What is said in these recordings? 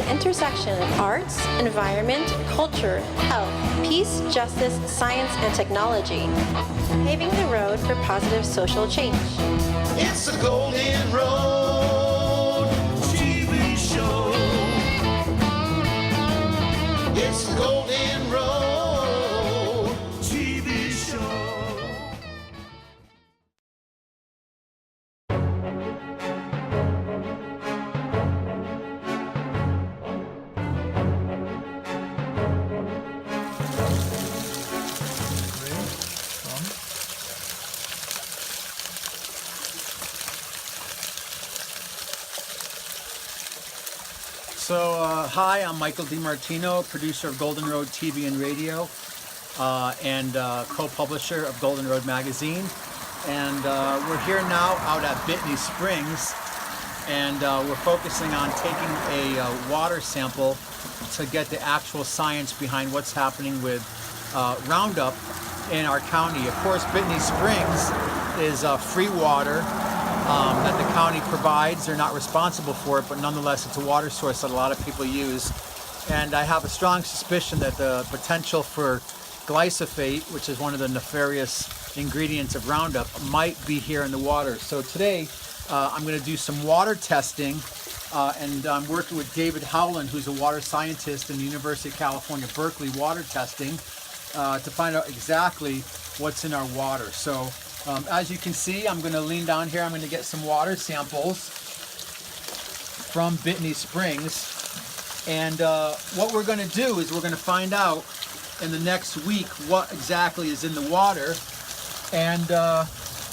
the intersection of arts, environment, culture, health, peace, justice, science, and technology, paving the road for positive social change. It's the Golden Road TV show. It's the Golden Road TV show. So, hi, I'm Michael DiMartino, producer of Golden Road TV and Radio, and co-publisher of Golden Road Magazine. And we're here now out at Bittany Springs, and we're focusing on taking a water sample to get the actual science behind what's happening with Roundup in our county. Of course, Bittany Springs is free water that the county provides. They're not responsible for it, but nonetheless it's a water source that a lot of people use. And I have a strong suspicion that the potential for glyphosate, which is one of the nefarious ingredients of Roundup, might be here in the water. So today I'm going to do some water testing, and I'm working with David Howland, who's a water scientist in the University of California, Berkeley, water testing to find out exactly what's in our water. So as you can see, I'm going to lean down here. I'm going to get some water samples from Bittany Springs. And what we're going to do is we're going to find out in the next week what exactly is in the water. And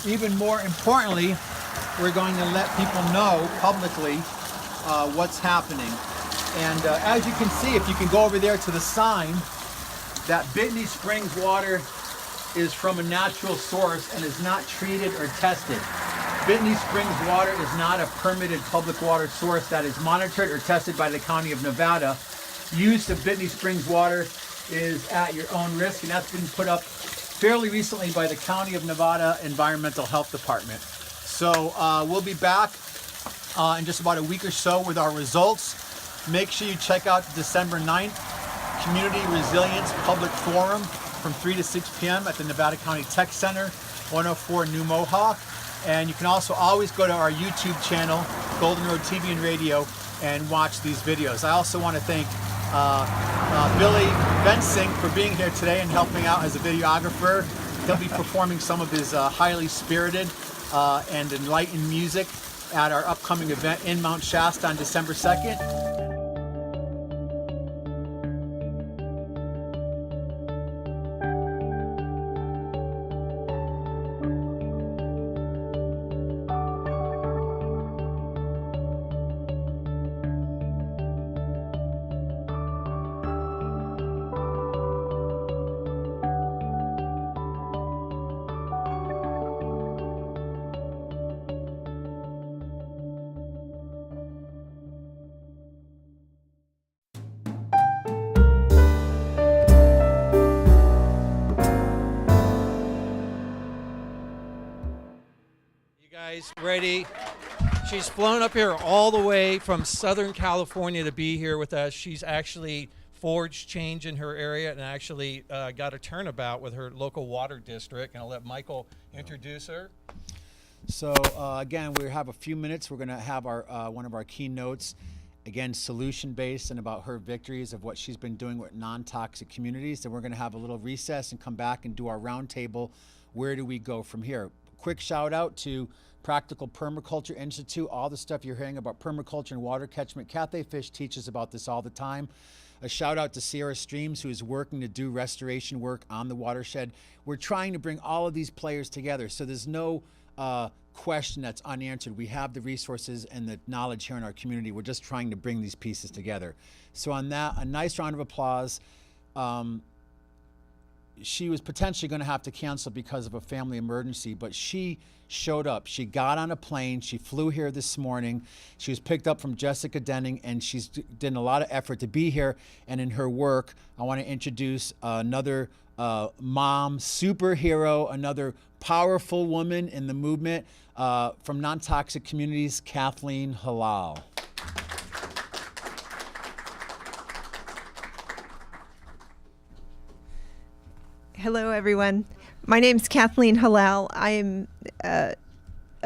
even more importantly, we're going to let people know publicly what's happening. And as you can see, if you can go over there to the sign, that Bittany Springs water is from a natural source and is not treated or tested. Bittany Springs water is not a permitted public water source that is monitored or tested by the County of Nevada. Use of Bittany Springs water is at your own risk, and that's been put up fairly recently by the County of Nevada Environmental Health Department. So we'll be back in just about a week or so with our results. Make sure you check out December 9th Community Resilience Public Forum from 3 to 6 p.m. at the Nevada County Tech Center, 104 New Mohawk. And you can also always go to our YouTube channel, Golden Road TV and Radio, and watch these videos. I also want to thank Billy Bensing for being here today and helping out as a videographer. He'll be performing some of his highly spirited and enlightened music at our upcoming event in Mount Shasta on December 2nd. Guys, ready? She's flown up here all the way from Southern California to be here with us. She's actually forged change in her area and actually got a turnabout with her local water district. And I'll let Michael introduce her. So again, we have a few minutes. We're going to have our one of our keynotes, again, solution-based and about her victories of what she's been doing with non-toxic communities. Then we're going to have a little recess and come back and do our roundtable. Where do we go from here? Quick shout out to Practical Permaculture Institute, all the stuff you're hearing about permaculture and water catchment. Cathay Fish teaches about this all the time. A shout out to Sierra Streams, who is working to do restoration work on the watershed. We're trying to bring all of these players together, so there's no question that's unanswered. We have the resources and the knowledge here in our community. We're just trying to bring these pieces together. So on that, a nice round of applause. She was potentially going to have to cancel because of a family emergency, but she showed up. She got on a plane. She flew here this morning. She was picked up from Jessica Denning, and she's done a lot of effort to be here. And in her work, I want to introduce another mom superhero, another powerful woman in the movement from non-toxic communities, Kathleen Halal. Hello, everyone. My name's Kathleen Halal. I'm a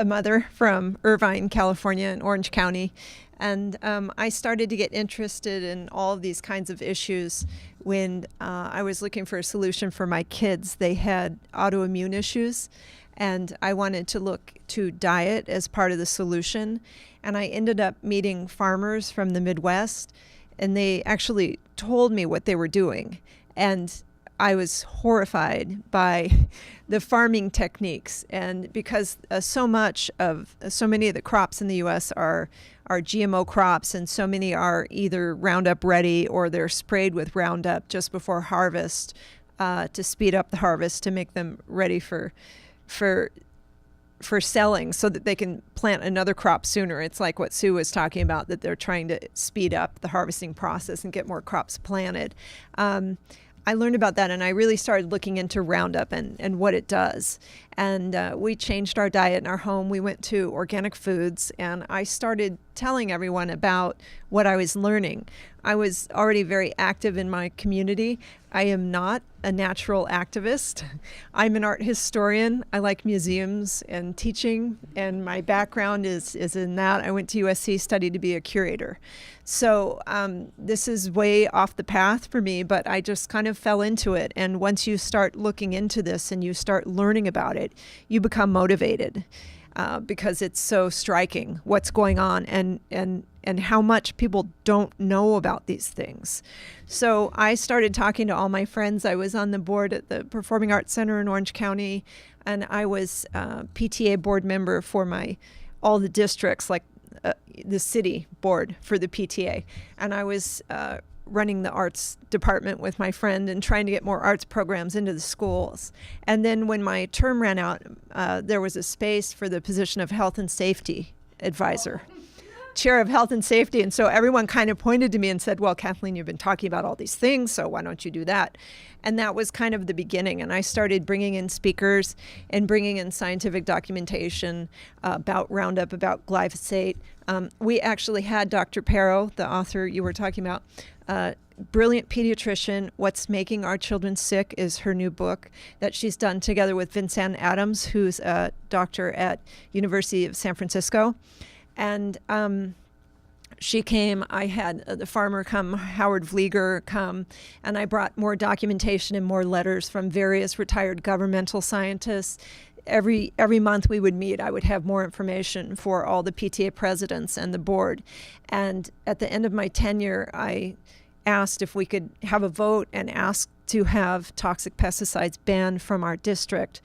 mother from Irvine, California, in Orange County. And I started to get interested in all of these kinds of issues when I was looking for a solution for my kids. They had autoimmune issues, and I wanted to look to diet as part of the solution. And I ended up meeting farmers from the Midwest, and they actually told me what they were doing. And I was horrified by the farming techniques, and because so many of the crops in the U.S. are GMO crops, and so many are either Roundup ready or they're sprayed with Roundup just before harvest to speed up the harvest to make them ready for selling, so that they can plant another crop sooner. It's like what Sue was talking about, that they're trying to speed up the harvesting process and get more crops planted. I learned about that, and I really started looking into Roundup and what it does. And we changed our diet in our home. We went to organic foods, and I started telling everyone about what I was learning. I was already very active in my community. I am not a natural activist. I'm an art historian. I like museums and teaching, and my background is in that. I went to USC, studied to be a curator. So this is way off the path for me, but I just kind of fell into it. And once you start looking into this and you start learning about it, you become motivated because it's so striking what's going on and how much people don't know about these things. So I started talking to all my friends. I was on the board at the Performing Arts Center in Orange County, and I was PTA board member for all the districts, like the city board for the PTA. And I was running the arts department with my friend and trying to get more arts programs into the schools. And then when my term ran out, there was a space for the position of health and safety advisor, chair of health and safety. And so everyone kind of pointed to me and said, well, Kathleen, you've been talking about all these things, so why don't you do that? And that was kind of the beginning. And I started bringing in speakers and bringing in scientific documentation about Roundup, about glyphosate. We actually had Dr. Pero, the author you were talking about, brilliant pediatrician. What's Making Our Children Sick is her new book that she's done together with Vincent Adams, who's a doctor at University of San Francisco. And she came. I had the farmer come, Howard Vlieger come, and I brought more documentation and more letters from various retired governmental scientists. Every month we would meet. I would have more information for all the PTA presidents and the board. And at the end of my tenure, I asked if we could have a vote and ask to have toxic pesticides banned from our district.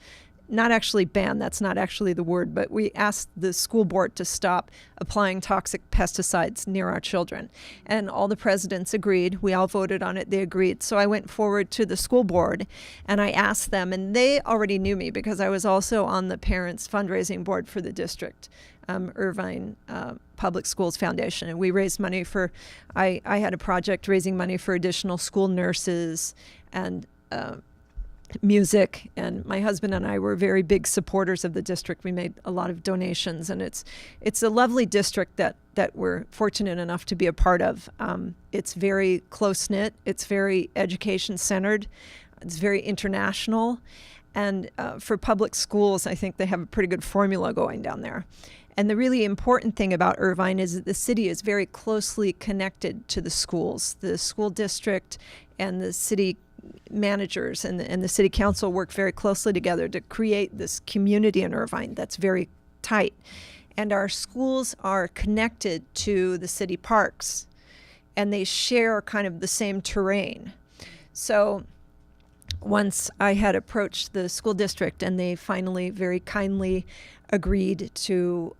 Not actually banned, that's not actually the word, but we asked the school board to stop applying toxic pesticides near our children. And all the presidents agreed. We all voted on it. They agreed. So I went forward to the school board and I asked them, and they already knew me because I was also on the parents fundraising board for the district, Irvine Public Schools Foundation. And we raised money I had a project raising money for additional school nurses and music, and my husband and I were very big supporters of the district. We made a lot of donations, and it's a lovely district that we're fortunate enough to be a part of. It's very close-knit, it's very education-centered, it's very international, and for public schools, I think they have a pretty good formula going down there. And the really important thing about Irvine is that the city is very closely connected to the schools. The school district and the city managers and the city council work very closely together to create this community in Irvine that's very tight. And our schools are connected to the city parks, and they share kind of the same terrain. So once I had approached the school district, and they finally very kindly agreed to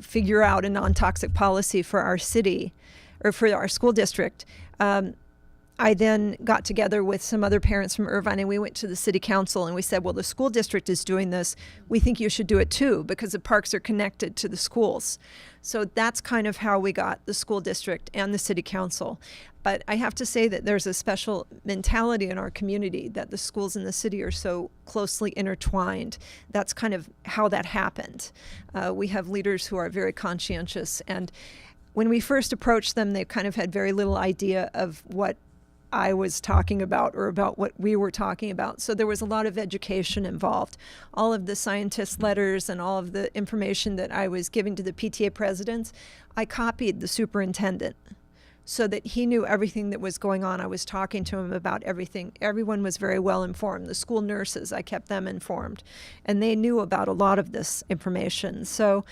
figure out a non-toxic policy for our city, or for our school district, I then got together with some other parents from Irvine, and we went to the city council and we said, well, the school district is doing this. We think you should do it too, because the parks are connected to the schools. So that's kind of how we got the school district and the city council. But I have to say that there's a special mentality in our community that the schools and the city are so closely intertwined. That's kind of how that happened. We have leaders who are very conscientious, and when we first approached them, they kind of had very little idea of what I was talking about or about what we were talking about. So there was a lot of education involved. All of the scientist letters and all of the information that I was giving to the PTA presidents, I copied the superintendent so that he knew everything that was going on. I was talking to him about everything. Everyone was very well informed. The school nurses, I kept them informed, and they knew about a lot of this information. So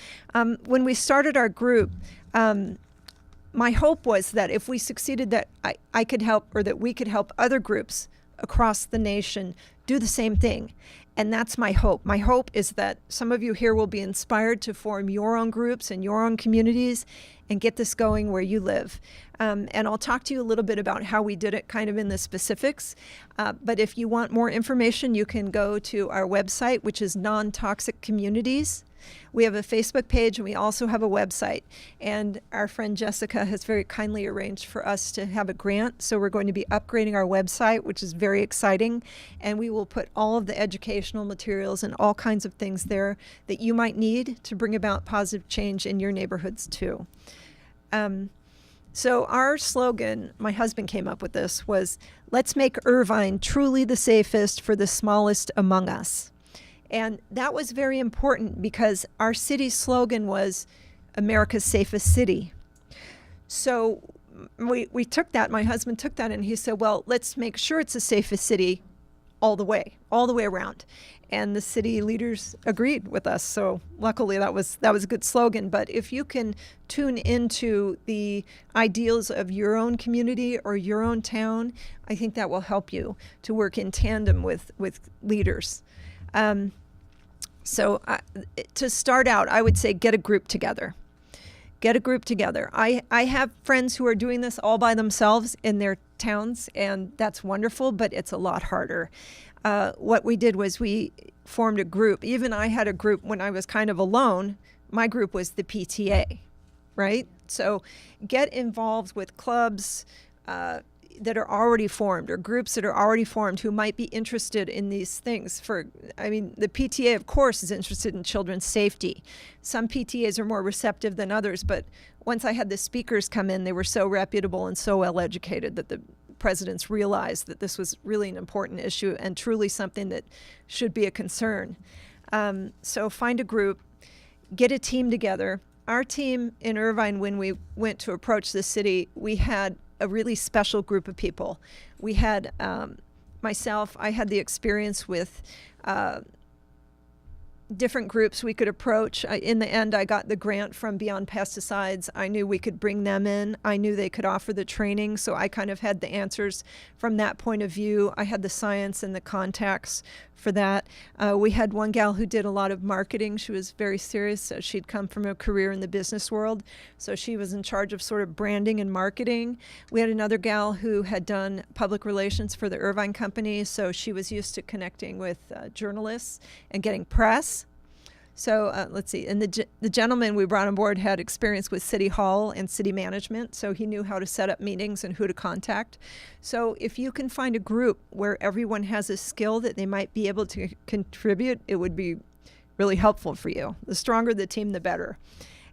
when we started our group, my hope was that if we succeeded, that I could help, or that we could help other groups across the nation do the same thing. And that's my hope. My hope is that some of you here will be inspired to form your own groups and your own communities and get this going where you live. And I'll talk to you a little bit about how we did it kind of in the specifics. But if you want more information, you can go to our website, which is Non-Toxic Communities. We have a Facebook page, and we also have a website. And our friend Jessica has very kindly arranged for us to have a grant. So we're going to be upgrading our website, which is very exciting. And we will put all of the educational materials and all kinds of things there that you might need to bring about positive change in your neighborhoods too. So our slogan, my husband came up with this, was, "Let's make Irvine truly the safest for the smallest among us." And that was very important because our city's slogan was America's safest city. So we took that, my husband took that, and he said, well, let's make sure it's the safest city all the way around. And the city leaders agreed with us. So luckily that was a good slogan. But if you can tune into the ideals of your own community or your own town, I think that will help you to work in tandem with leaders. So to start out, I would say get a group together. Get a group together. I have friends who are doing this all by themselves in their towns, and that's wonderful, but it's a lot harder. What we did was we formed a group. Even I had a group when I was kind of alone. My group was the PTA, right? So get involved with clubs that are already formed, or groups that are already formed who might be interested in these things. The PTA, of course, is interested in children's safety. Some PTAs are more receptive than others, but once I had the speakers come in, they were so reputable and so well educated that the presidents realized that this was really an important issue and truly something that should be a concern. So find a group, get a team together. Our team in Irvine, when we went to approach the city, we had a really special group of people. We had myself, I had the experience with different groups we could approach. In the end, I got the grant from Beyond Pesticides. I knew we could bring them in. I knew they could offer the training, so I kind of had the answers from that point of view. I had the science and the contacts for that. We had one gal who did a lot of marketing. She was very serious. So she'd come from a career in the business world, so she was in charge of sort of branding and marketing. We had another gal who had done public relations for the Irvine company, so she was used to connecting with journalists and getting press. So let's see, and the gentleman we brought on board had experience with City Hall and city management, so he knew how to set up meetings and who to contact. So if you can find a group where everyone has a skill that they might be able to contribute, it would be really helpful for you. The stronger the team, the better.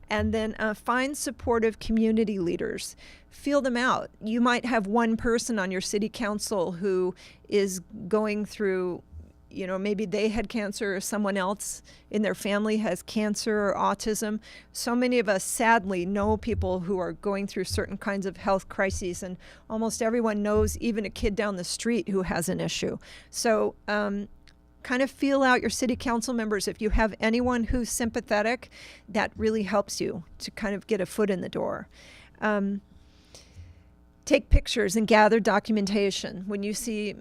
And then find supportive community leaders. Feel them out. You might have one person on your city council who is going through, maybe they had cancer, or someone else in their family has cancer or autism. So many of us sadly know people who are going through certain kinds of health crises, and almost everyone knows even a kid down the street who has an issue. So kind of feel out your city council members. If you have anyone who's sympathetic, that really helps you to kind of get a foot in the door. Take pictures and gather documentation. When you see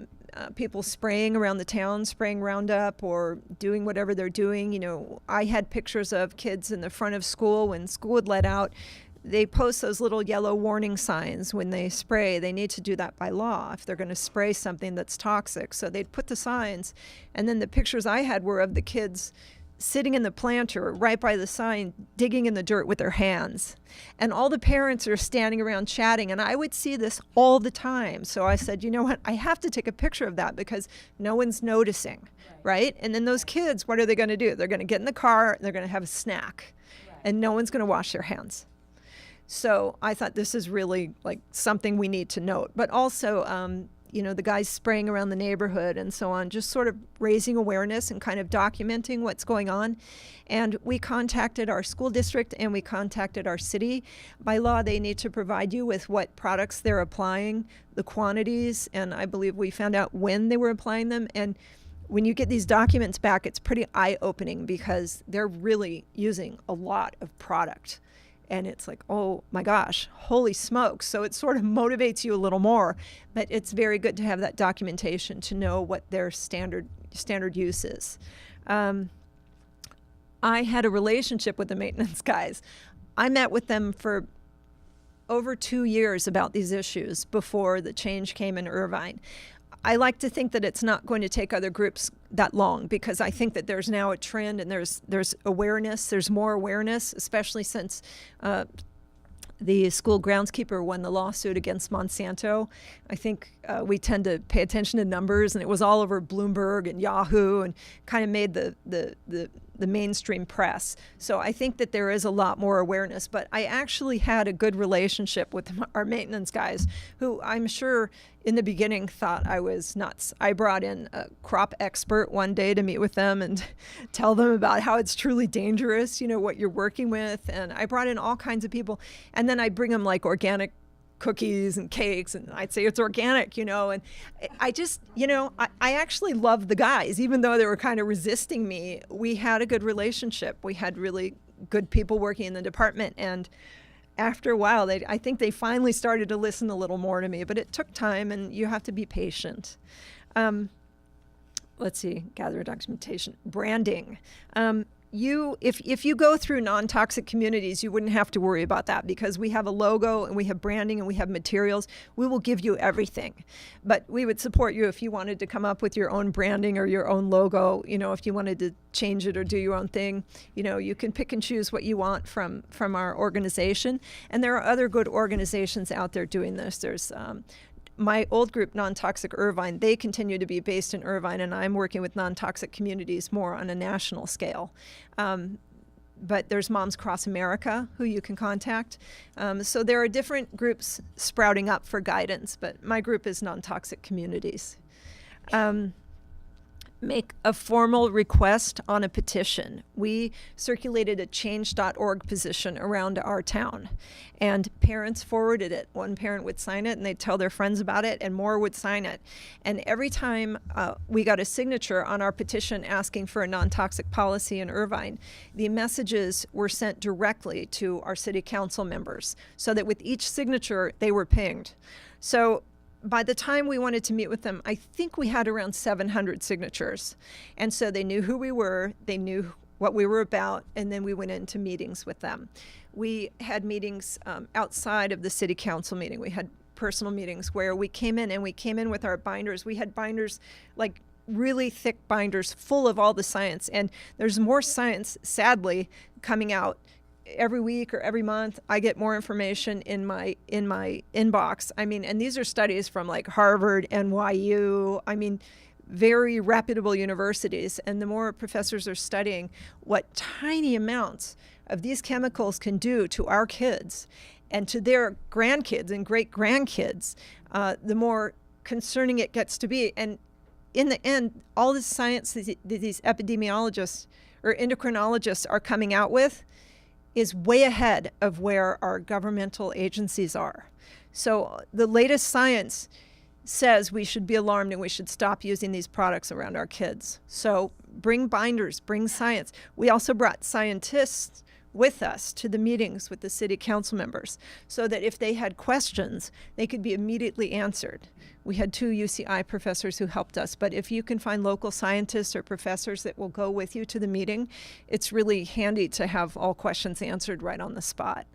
people spraying around the town, spraying Roundup or doing whatever they're doing, I had pictures of kids in the front of school when school would let out. They post those little yellow warning signs when they spray. They need to do that by law if they're going to spray something that's toxic. So they'd put the signs, and then the pictures I had were of the kids sitting in the planter right by the sign, digging in the dirt with their hands. And all the parents are standing around chatting, and I would see this all the time. So I said, you know what, I have to take a picture of that because no one's noticing, right? And then those kids, what are they going to do? They're going to get in the car, and they're going to have a snack, and no one's going to wash their hands. So I thought this is really like something we need to note. But also, the guys spraying around the neighborhood and so on, just sort of raising awareness and kind of documenting what's going on. And we contacted our school district and we contacted our city. By law, they need to provide you with what products they're applying, the quantities, and I believe we found out when they were applying them. And when you get these documents back, it's pretty eye-opening because they're really using a lot of product. And it's like, oh my gosh, holy smokes. So it sort of motivates you a little more, but it's very good to have that documentation to know what their standard use is. I had a relationship with the maintenance guys. I met with them for over 2 years about these issues before the change came in Irvine. I like to think that it's not going to take other groups that long because I think that there's now a trend and there's awareness, there's more awareness, especially since the school groundskeeper won the lawsuit against Monsanto. I think we tend to pay attention to numbers, and it was all over Bloomberg and Yahoo and kind of made the mainstream press. So I think that there is a lot more awareness, but I actually had a good relationship with our maintenance guys who I'm sure in the beginning thought I was nuts. I brought in a crop expert one day to meet with them and tell them about how it's truly dangerous, what you're working with. And I brought in all kinds of people. And then I'd bring them like organic cookies and cakes, and I'd say it's organic, and I just, I actually loved the guys, even though they were kind of resisting me. We had a good relationship. We had really good people working in the department, and after a while, I think they finally started to listen a little more to me, but it took time, and you have to be patient. Let's see, gather documentation, branding. If you go through non-toxic communities, you wouldn't have to worry about that because we have a logo and we have branding and we have materials. We will give you everything, but we would support you if you wanted to come up with your own branding or your own logo. If you wanted to change it or do your own thing, you can pick and choose what you want from our organization. And there are other good organizations out there doing this. There's my old group, Non-Toxic Irvine, they continue to be based in Irvine, and I'm working with non-toxic communities more on a national scale. But there's Moms Across America who you can contact. So there are different groups sprouting up for guidance, but my group is Non-Toxic Communities. Make a formal request on a petition. We circulated a change.org petition around our town, and parents forwarded it. One parent would sign it, and they'd tell their friends about it, and more would sign it. And every time we got a signature on our petition asking for a non-toxic policy in Irvine, the messages were sent directly to our city council members, so that with each signature, they were pinged. So by the time we wanted to meet with them, I think we had around 700 signatures. And so they knew who we were, they knew what we were about, and then we went into meetings with them. We had meetings outside of the city council meeting. We had personal meetings where we came in with our binders. We had binders, like really thick binders full of all the science. And there's more science, sadly, coming out every week or every month. I get more information in my inbox. And these are studies from like Harvard, NYU, very reputable universities. And the more professors are studying what tiny amounts of these chemicals can do to our kids and to their grandkids and great-grandkids, the more concerning it gets to be. And in the end, all this science that these epidemiologists or endocrinologists are coming out with is way ahead of where our governmental agencies are. So the latest science says we should be alarmed and we should stop using these products around our kids. So bring binders, bring science. We also brought scientists with us to the meetings with the city council members so that if they had questions, they could be immediately answered. We had 2 UCI professors who helped us, but if you can find local scientists or professors that will go with you to the meeting, it's really handy to have all questions answered right on the spot.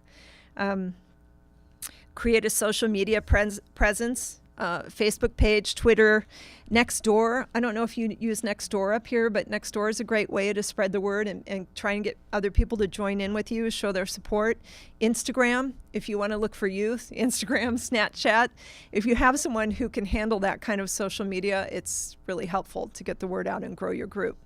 Create a social media presence. Facebook page, Twitter, Nextdoor. I don't know if you use Nextdoor up here, but Nextdoor is a great way to spread the word and try and get other people to join in with you, show their support. Instagram, if you want to look for youth, Instagram, Snapchat. If you have someone who can handle that kind of social media, it's really helpful to get the word out and grow your group.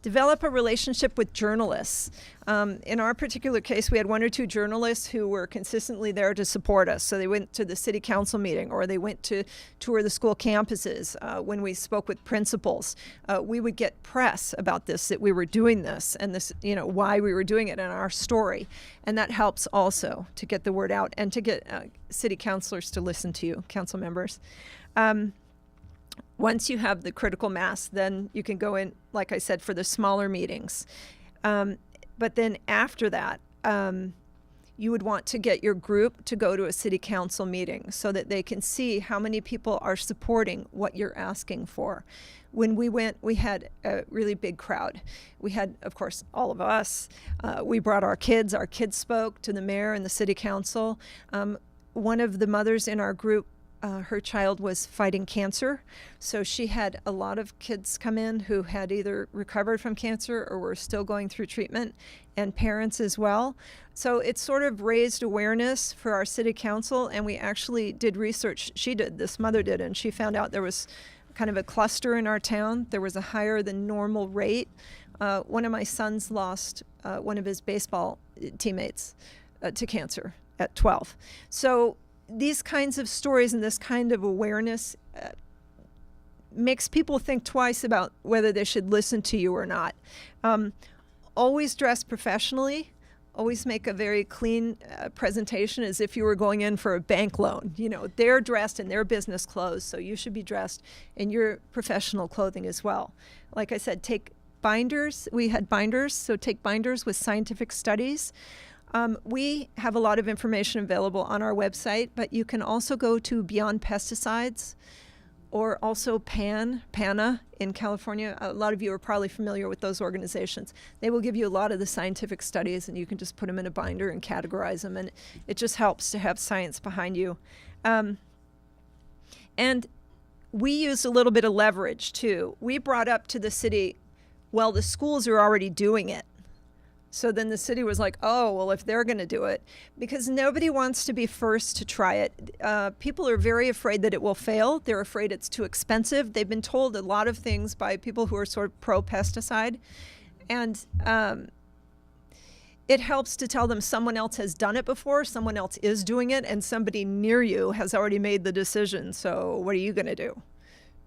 Develop a relationship with journalists. In our particular case, we had 1 or 2 journalists who were consistently there to support us. So they went to the city council meeting, or they went to tour the school campuses. When we spoke with principals, we would get press about this, that we were doing this, and this, why we were doing it, and our story. And that helps also to get the word out and to get city councilors to listen to you, council members. Once you have the critical mass, then you can go in, like I said, for the smaller meetings. But then after that, you would want to get your group to go to a city council meeting so that they can see how many people are supporting what you're asking for. When we went, we had a really big crowd. We had, of course, all of us. We brought our kids. Our kids spoke to the mayor and the city council. One of the mothers in our group, her child was fighting cancer, so she had a lot of kids come in who had either recovered from cancer or were still going through treatment, and parents as well. So it sort of raised awareness for our city council, and we actually did research. This mother did, and she found out there was kind of a cluster in our town. There was a higher than normal rate. One of my sons lost one of his baseball teammates to cancer at 12. So these kinds of stories and this kind of awareness makes people think twice about whether they should listen to you or not. Always dress professionally. Always make a very clean presentation, as if you were going in for a bank loan. They're dressed in their business clothes, so you should be dressed in your professional clothing as well. Like I said, take binders. We had binders, so take binders with scientific studies. We have a lot of information available on our website, but you can also go to Beyond Pesticides, or also PANA in California. A lot of you are probably familiar with those organizations. They will give you a lot of the scientific studies, and you can just put them in a binder and categorize them, and it just helps to have science behind you. And we use a little bit of leverage too. We brought up to the city, well, the schools are already doing it. So then the city was like, oh, well, if they're going to do it, because nobody wants to be first to try it. People are very afraid that it will fail. They're afraid it's too expensive. They've been told a lot of things by people who are sort of pro-pesticide. And it helps to tell them someone else has done it before, someone else is doing it, and somebody near you has already made the decision. So what are you going to do?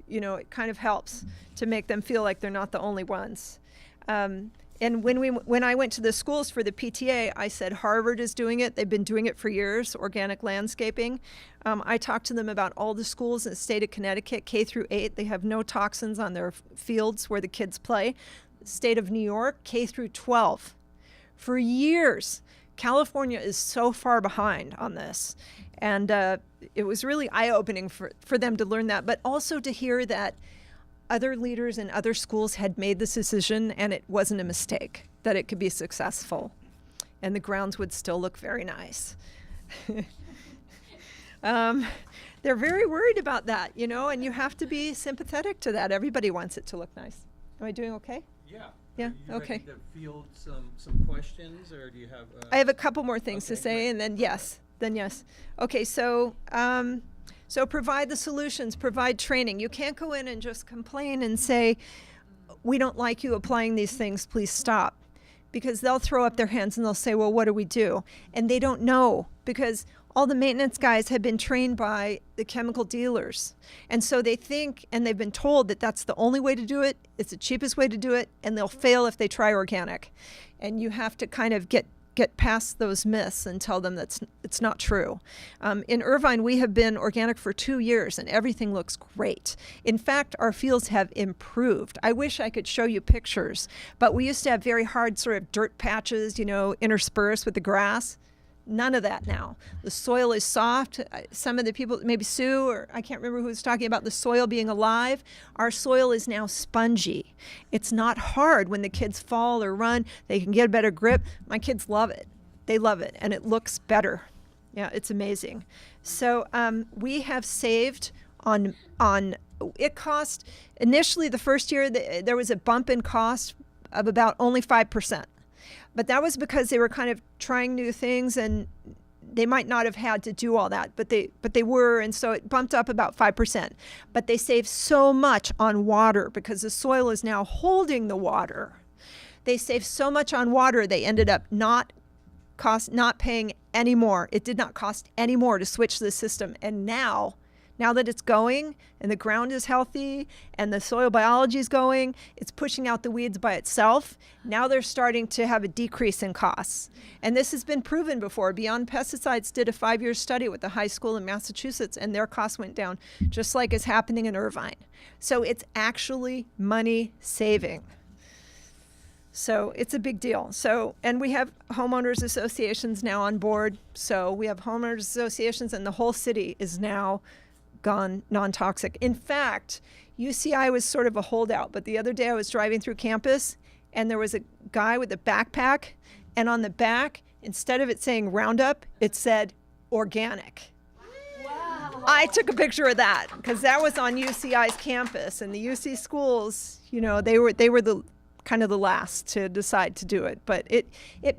It kind of helps to make them feel like they're not the only ones. And when I went to the schools for the PTA, I said Harvard is doing it. They've been doing it for years, organic landscaping. I talked to them about all the schools in the state of Connecticut, K through 8. They have no toxins on their fields where the kids play. State of New York, K through 12. For years, California is so far behind on this. And it was really eye-opening for them to learn that, but also to hear that other leaders in other schools had made this decision, and it wasn't a mistake, that it could be successful, and the grounds would still look very nice. They're very worried about that, and you have to be sympathetic to that. Everybody wants it to look nice. Am I doing okay? Yeah. Yeah, Are you okay. ready to field some questions, or do you have... I have a couple more things to Okay, say, great. and then yes. Okay, so provide the solutions, provide training. You can't go in and just complain and say, we don't like you applying these things, please stop. Because they'll throw up their hands and they'll say, well, what do we do? And they don't know, because all the maintenance guys have been trained by the chemical dealers. And so they think, and they've been told that that's the only way to do it, it's the cheapest way to do it, and they'll fail if they try organic. And you have to kind of get past those myths and tell them that it's not true. In Irvine, we have been organic for 2 years, and everything looks great. In fact, our fields have improved. I wish I could show you pictures, but we used to have very hard sort of dirt patches, interspersed with the grass. None of that now. The soil is soft. Some of the people, maybe Sue, or I can't remember who was talking about the soil being alive. Our soil is now spongy. It's not hard when the kids fall or run. They can get a better grip. My kids love it. They love it, and it looks better. Yeah, it's amazing. So we have saved on it cost, initially the first year, there was a bump in cost of about only 5%. But that was because they were kind of trying new things, and they might not have had to do all that, but they were, and so it bumped up about 5%. But they saved so much on water because the soil is now holding the water. They saved so much on water, they ended up not paying any more. It did not cost any more to switch the system. And now that it's going and the ground is healthy and the soil biology is going, it's pushing out the weeds by itself. Now they're starting to have a decrease in costs. And this has been proven before. Beyond Pesticides did a 5-year study with a high school in Massachusetts, and their costs went down, just like is happening in Irvine. So it's actually money saving. So it's a big deal. So, and we have homeowners associations now on board. So we have homeowners associations, and the whole city is now gone non-toxic. In fact, UCI was sort of a holdout, but the other day I was driving through campus and there was a guy with a backpack, and on the back, instead of it saying Roundup, it said organic. Wow. I took a picture of that because that was on UCI's campus, and the UC schools, you know, they were the kind of the last to decide to do it. But it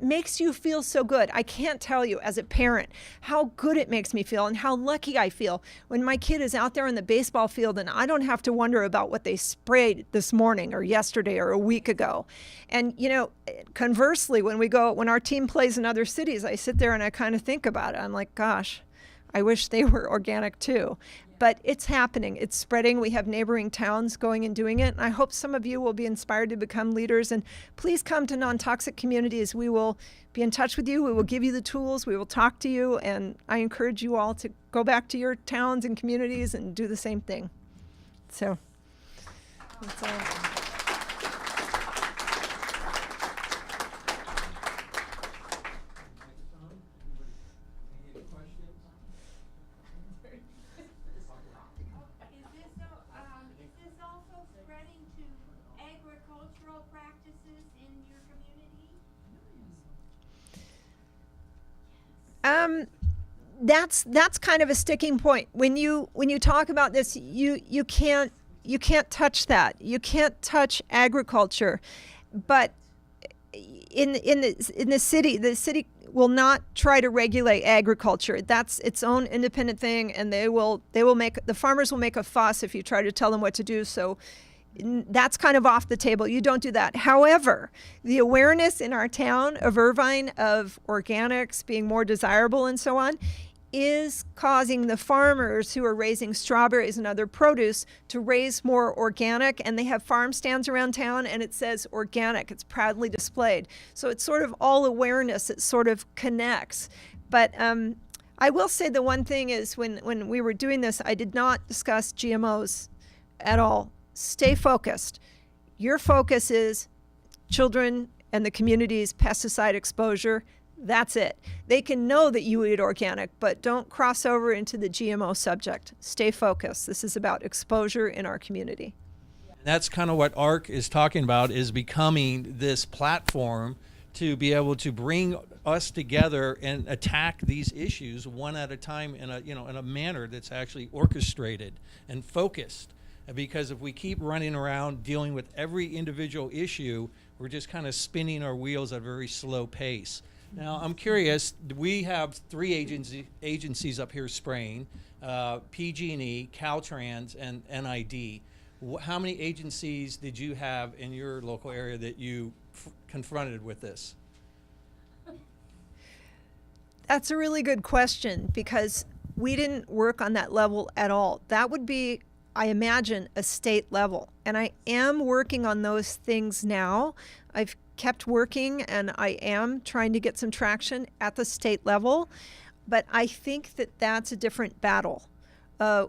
makes you feel so good. I can't tell you as a parent how good it makes me feel and how lucky I feel when my kid is out there in the baseball field and I don't have to wonder about what they sprayed this morning or yesterday or a week ago. And, you know, conversely, when our team plays in other cities, I sit there and I kind of think about it. I'm like, gosh, I wish they were organic too. But it's happening. It's spreading. We have neighboring towns going and doing it. And I hope some of you will be inspired to become leaders. And please come to Non-Toxic Communities. We will be in touch with you. We will give you the tools. We will talk to you. And I encourage you all to go back to your towns and communities and do the same thing. So that's all. Is this also spreading to agricultural practices in your community? That's kind of a sticking point. When you talk about this, you can't touch that. You can't touch agriculture, but in the city will not try to regulate agriculture. That's its own independent thing, and the farmers will make a fuss if you try to tell them what to do. So that's kind of off the table. You don't do that. However, the awareness in our town of Irvine of organics being more desirable and so on is causing the farmers who are raising strawberries and other produce to raise more organic, and they have farm stands around town and it says organic. It's proudly displayed. So it's sort of all awareness. It sort of connects. But I will say the one thing is when we were doing this, I did not discuss GMOs at all. Stay focused. Your focus is children and the community's pesticide exposure. That's it. They can know that you eat organic, but don't cross over into the GMO subject. Stay focused. This is about exposure in our community. That's kind of what ARC is talking about, is becoming this platform to be able to bring us together and attack these issues one at a time in a manner that's actually orchestrated and focused. Because if we keep running around dealing with every individual issue, we're just kind of spinning our wheels at a very slow pace. Now, I'm curious, we have three agencies up here spraying, PG&E, Caltrans, and NID. How many agencies did you have in your local area that you confronted with this? That's a really good question, because we didn't work on that level at all. That would be, I imagine, a state level. And I am working on those things now. I've kept working and I am trying to get some traction at the state level, but I think that that's a different battle.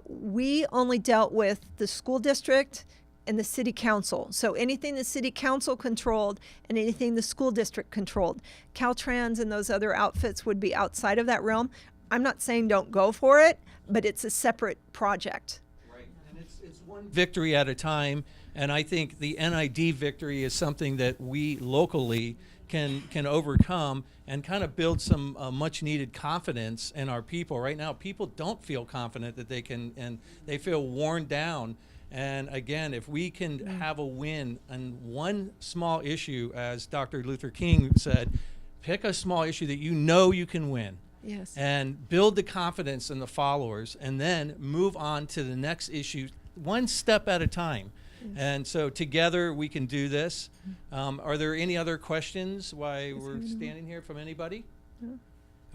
We only dealt with the school district and the city council. So anything the city council controlled and anything the school district controlled. Caltrans and those other outfits would be outside of that realm. I'm not saying don't go for it, but it's a separate project. Right, and it's one victory at a time. And I think the NID victory is something that we locally can overcome and kind of build some much needed confidence in our people. Right now, people don't feel confident that they can, and they feel worn down. And again, if we can have a win on one small issue, as Dr. Luther King said, pick a small issue that you know you can win. Yes. And build the confidence in the followers, and then move on to the next issue one step at a time. And so together we can do this. Are there any other questions while we're standing here from anybody?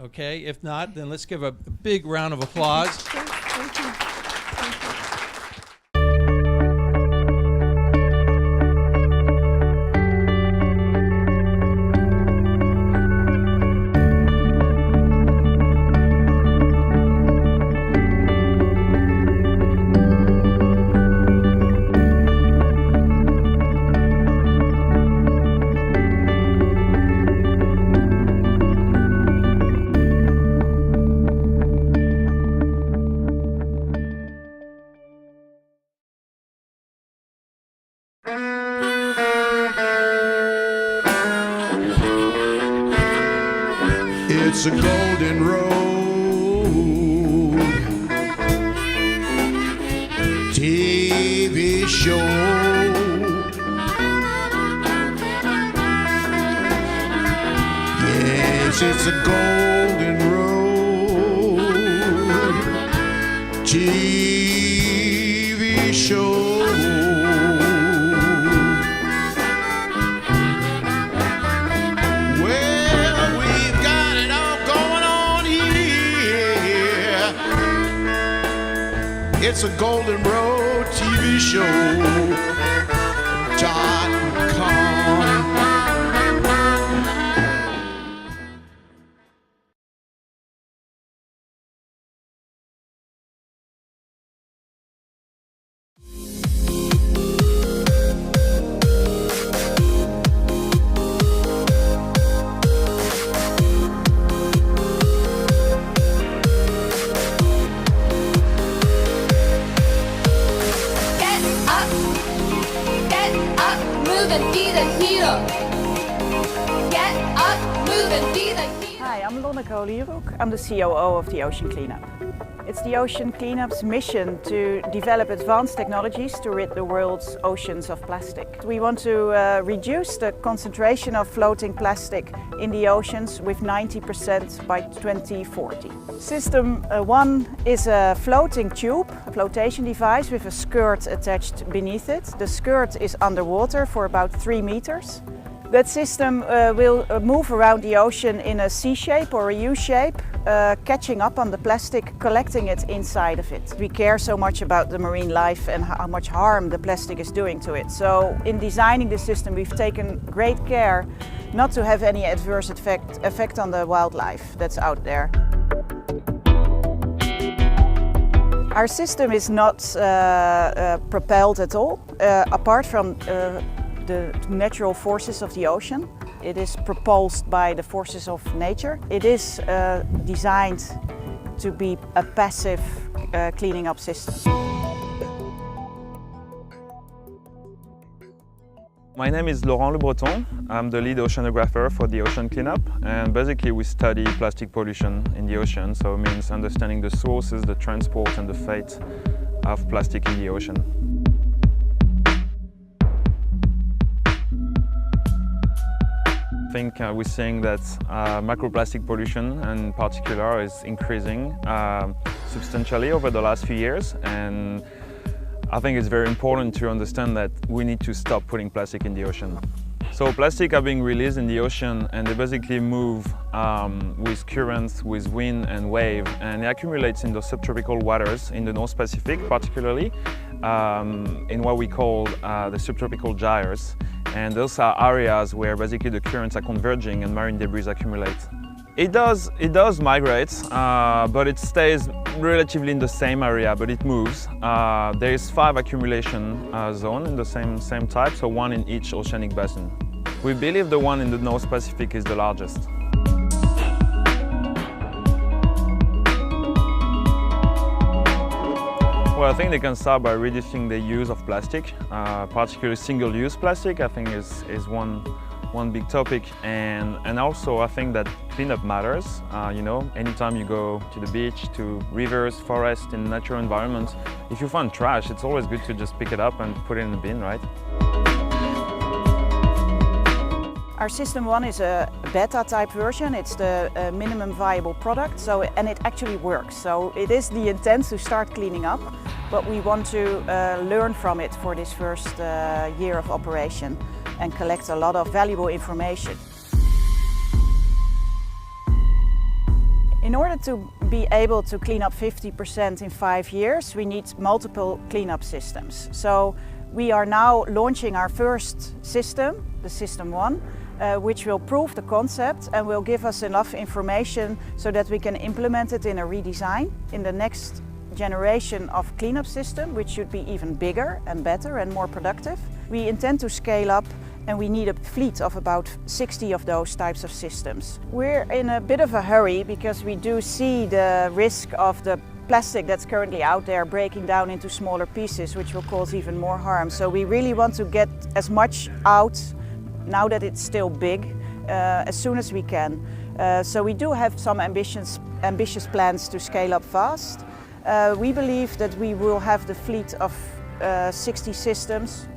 Okay, if not, then let's give a big round of applause. Thank you. It's a golden road TV show. Yes, it's a golden road TV show. It's a Golden Road TV show.com. I'm the COO of the Ocean Cleanup. It's the Ocean Cleanup's mission to develop advanced technologies to rid the world's oceans of plastic. We want to reduce the concentration of floating plastic in the oceans with 90% by 2040. System 1 is a floating tube, a flotation device with a skirt attached beneath it. The skirt is underwater for about 3 meters. That system will move around the ocean in a C shape or a U shape, catching up on the plastic, collecting it inside of it. We care so much about the marine life and how much harm the plastic is doing to it. So in designing the system, we've taken great care not to have any adverse effect on the wildlife that's out there. Our system is not propelled at all, apart from the natural forces of the ocean. It is propulsed by the forces of nature. It is designed to be a passive cleaning up system. My name is Laurent Le Breton. I'm the lead oceanographer for the Ocean Cleanup, and basically we study plastic pollution in the ocean, so it means understanding the sources, the transport and the fate of plastic in the ocean. I think we're seeing that microplastic pollution in particular is increasing substantially over the last few years, and I think it's very important to understand that we need to stop putting plastic in the ocean. So plastic are being released in the ocean and they basically move with currents, with wind and wave, and it accumulates in the subtropical waters in the North Pacific particularly, in what we call the subtropical gyres. And those are areas where basically the currents are converging and marine debris accumulate. It does migrate, but it stays relatively in the same area, but it moves. There is 5 accumulation zones in the same type, so 1 in each oceanic basin. We believe the one in the North Pacific is the largest. Well, I think they can start by reducing the use of plastic, particularly single-use plastic. I think is one big topic, and also I think that cleanup matters. You know, anytime you go to the beach, to rivers, forests, in natural environments, if you find trash, it's always good to just pick it up and put it in the bin, right? Our System 1 is a beta type version. It's the minimum viable product, and it actually works. So it is the intent to start cleaning up, but we want to learn from it for this first year of operation and collect a lot of valuable information. In order to be able to clean up 50% in 5 years, we need multiple cleanup systems. So we are now launching our first system, the System 1, which will prove the concept and will give us enough information so that we can implement it in a redesign in the next generation of cleanup system, which should be even bigger and better and more productive. We intend to scale up, and we need a fleet of about 60 of those types of systems. We're in a bit of a hurry because we do see the risk of the plastic that's currently out there breaking down into smaller pieces, which will cause even more harm. So we really want to get as much out now that it's still big, as soon as we can. So we do have some ambitious plans to scale up fast. We believe that we will have the fleet of 60 systems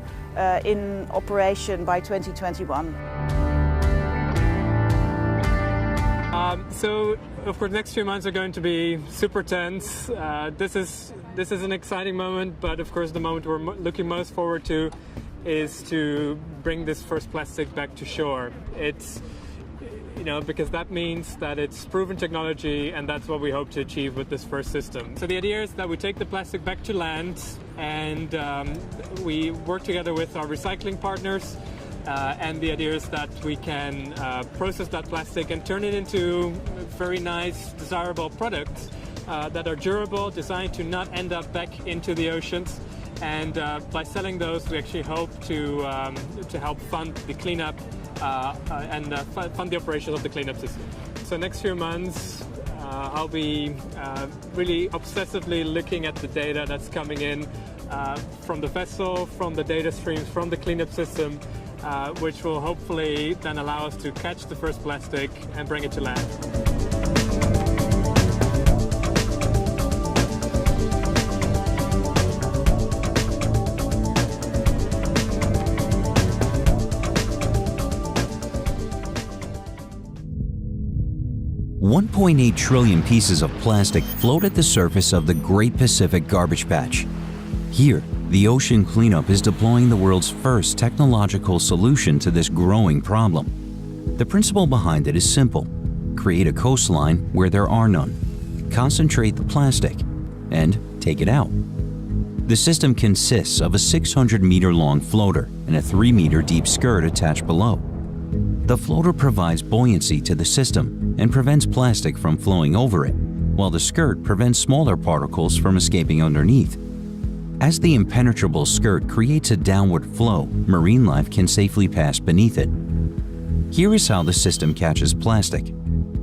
in operation by 2021. So, of course, next few months are going to be super tense. This is an exciting moment, but of course the moment we're looking most forward to is to bring this first plastic back to shore. It's, because that means that it's proven technology, and that's what we hope to achieve with this first system. So the idea is that we take the plastic back to land, and we work together with our recycling partners, and the idea is that we can process that plastic and turn it into very nice, desirable products that are durable, designed to not end up back into the oceans. And by selling those, we actually hope to help fund the cleanup and fund the operation of the cleanup system. So next few months, I'll be really obsessively looking at the data that's coming in from the vessel, from the data streams, from the cleanup system, which will hopefully then allow us to catch the first plastic and bring it to land. 1.8 trillion pieces of plastic float at the surface of the Great Pacific Garbage Patch. Here, the ocean cleanup is deploying the world's first technological solution to this growing problem. The principle behind it is simple. Create a coastline where there are none. Concentrate the plastic, and take it out. The system consists of a 600-meter-long floater and a 3-meter deep skirt attached below. The floater provides buoyancy to the system and prevents plastic from flowing over it, while the skirt prevents smaller particles from escaping underneath. As the impenetrable skirt creates a downward flow, marine life can safely pass beneath it. Here is how the system catches plastic.